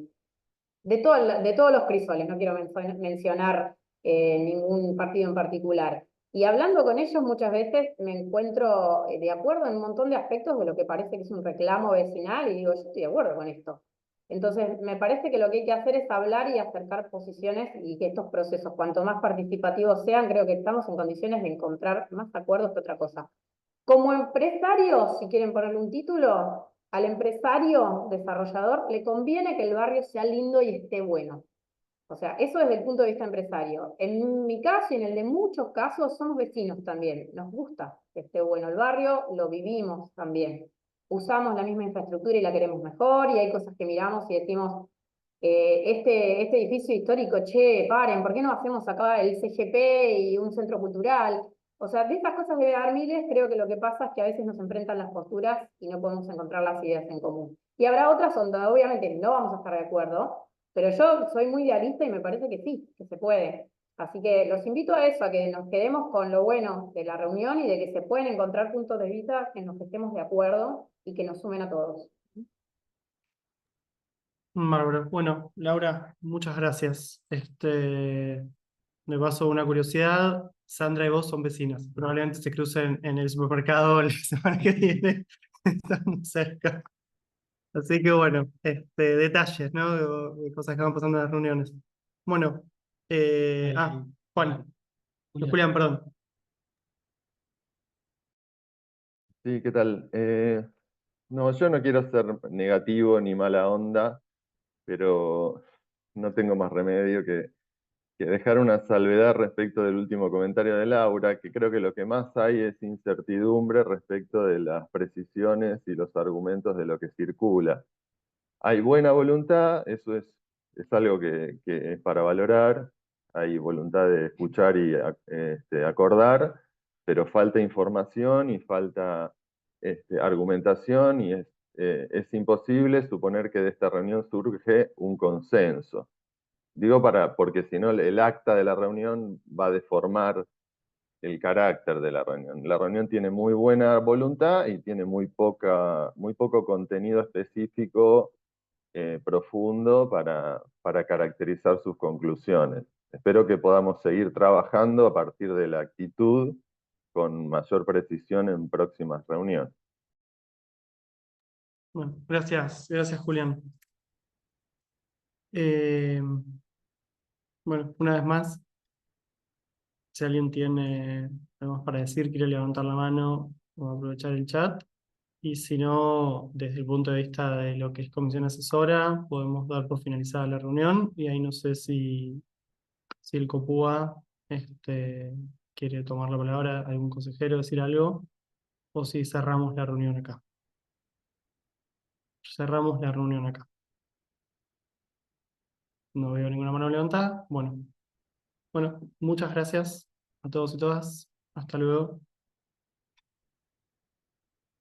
de todos los crisoles, no quiero mencionar ningún partido en particular. Y hablando con ellos muchas veces me encuentro de acuerdo en un montón de aspectos de lo que parece que es un reclamo vecinal y digo, yo estoy de acuerdo con esto. Entonces, me parece que lo que hay que hacer es hablar y acercar posiciones y que estos procesos, cuanto más participativos sean, creo que estamos en condiciones de encontrar más acuerdos que otra cosa. Como empresario, si quieren ponerle un título, al empresario desarrollador le conviene que el barrio sea lindo y esté bueno. O sea, eso desde el punto de vista empresario. En mi caso y en el de muchos casos somos vecinos también. Nos gusta que esté bueno el barrio, lo vivimos también. Usamos la misma infraestructura y la queremos mejor y hay cosas que miramos y decimos, este edificio histórico, che, paren, ¿por qué no hacemos acá el CGP y un centro cultural? O sea, de estas cosas debe haber miles, creo que lo que pasa es que a veces nos enfrentan las posturas y no podemos encontrar las ideas en común. Y habrá otras donde obviamente no vamos a estar de acuerdo, pero yo soy muy idealista y me parece que sí, que se puede. Así que los invito a eso, a que nos quedemos con lo bueno de la reunión y de que se pueden encontrar puntos de vista en los que estemos de acuerdo y que nos sumen a todos. Bárbaro. Bueno, Laura, muchas gracias. Me paso una curiosidad. Sandra y vos son vecinas. Probablemente se crucen en el supermercado la semana que viene. Están cerca. Así que bueno, detalles, ¿no? De cosas que van pasando en las reuniones. Bueno, Juan, Julián, perdón. Sí, ¿qué tal? No, yo no quiero ser negativo ni mala onda, pero no tengo más remedio que dejar una salvedad respecto del último comentario de Laura, que creo que lo que más hay es incertidumbre respecto de las precisiones y los argumentos de lo que circula. Hay buena voluntad, eso es algo que es para valorar, hay voluntad de escuchar y acordar, pero falta información y falta argumentación y es imposible suponer que de esta reunión surge un consenso. Digo porque si no el acta de la reunión va a deformar el carácter de la reunión. La reunión tiene muy buena voluntad y tiene muy poco contenido específico profundo para caracterizar sus conclusiones. Espero que podamos seguir trabajando a partir de la actitud con mayor precisión en próximas reuniones. Bueno, gracias Julián. Bueno, una vez más, si alguien tiene algo más para decir, quiere levantar la mano o aprovechar el chat. Y si no, desde el punto de vista de lo que es comisión asesora, podemos dar por finalizada la reunión. Y ahí no sé si el COPUA quiere tomar la palabra, algún consejero decir algo, o si cerramos la reunión acá. Cerramos la reunión acá. No veo ninguna mano levantada. Bueno, muchas gracias a todos y todas. Hasta luego.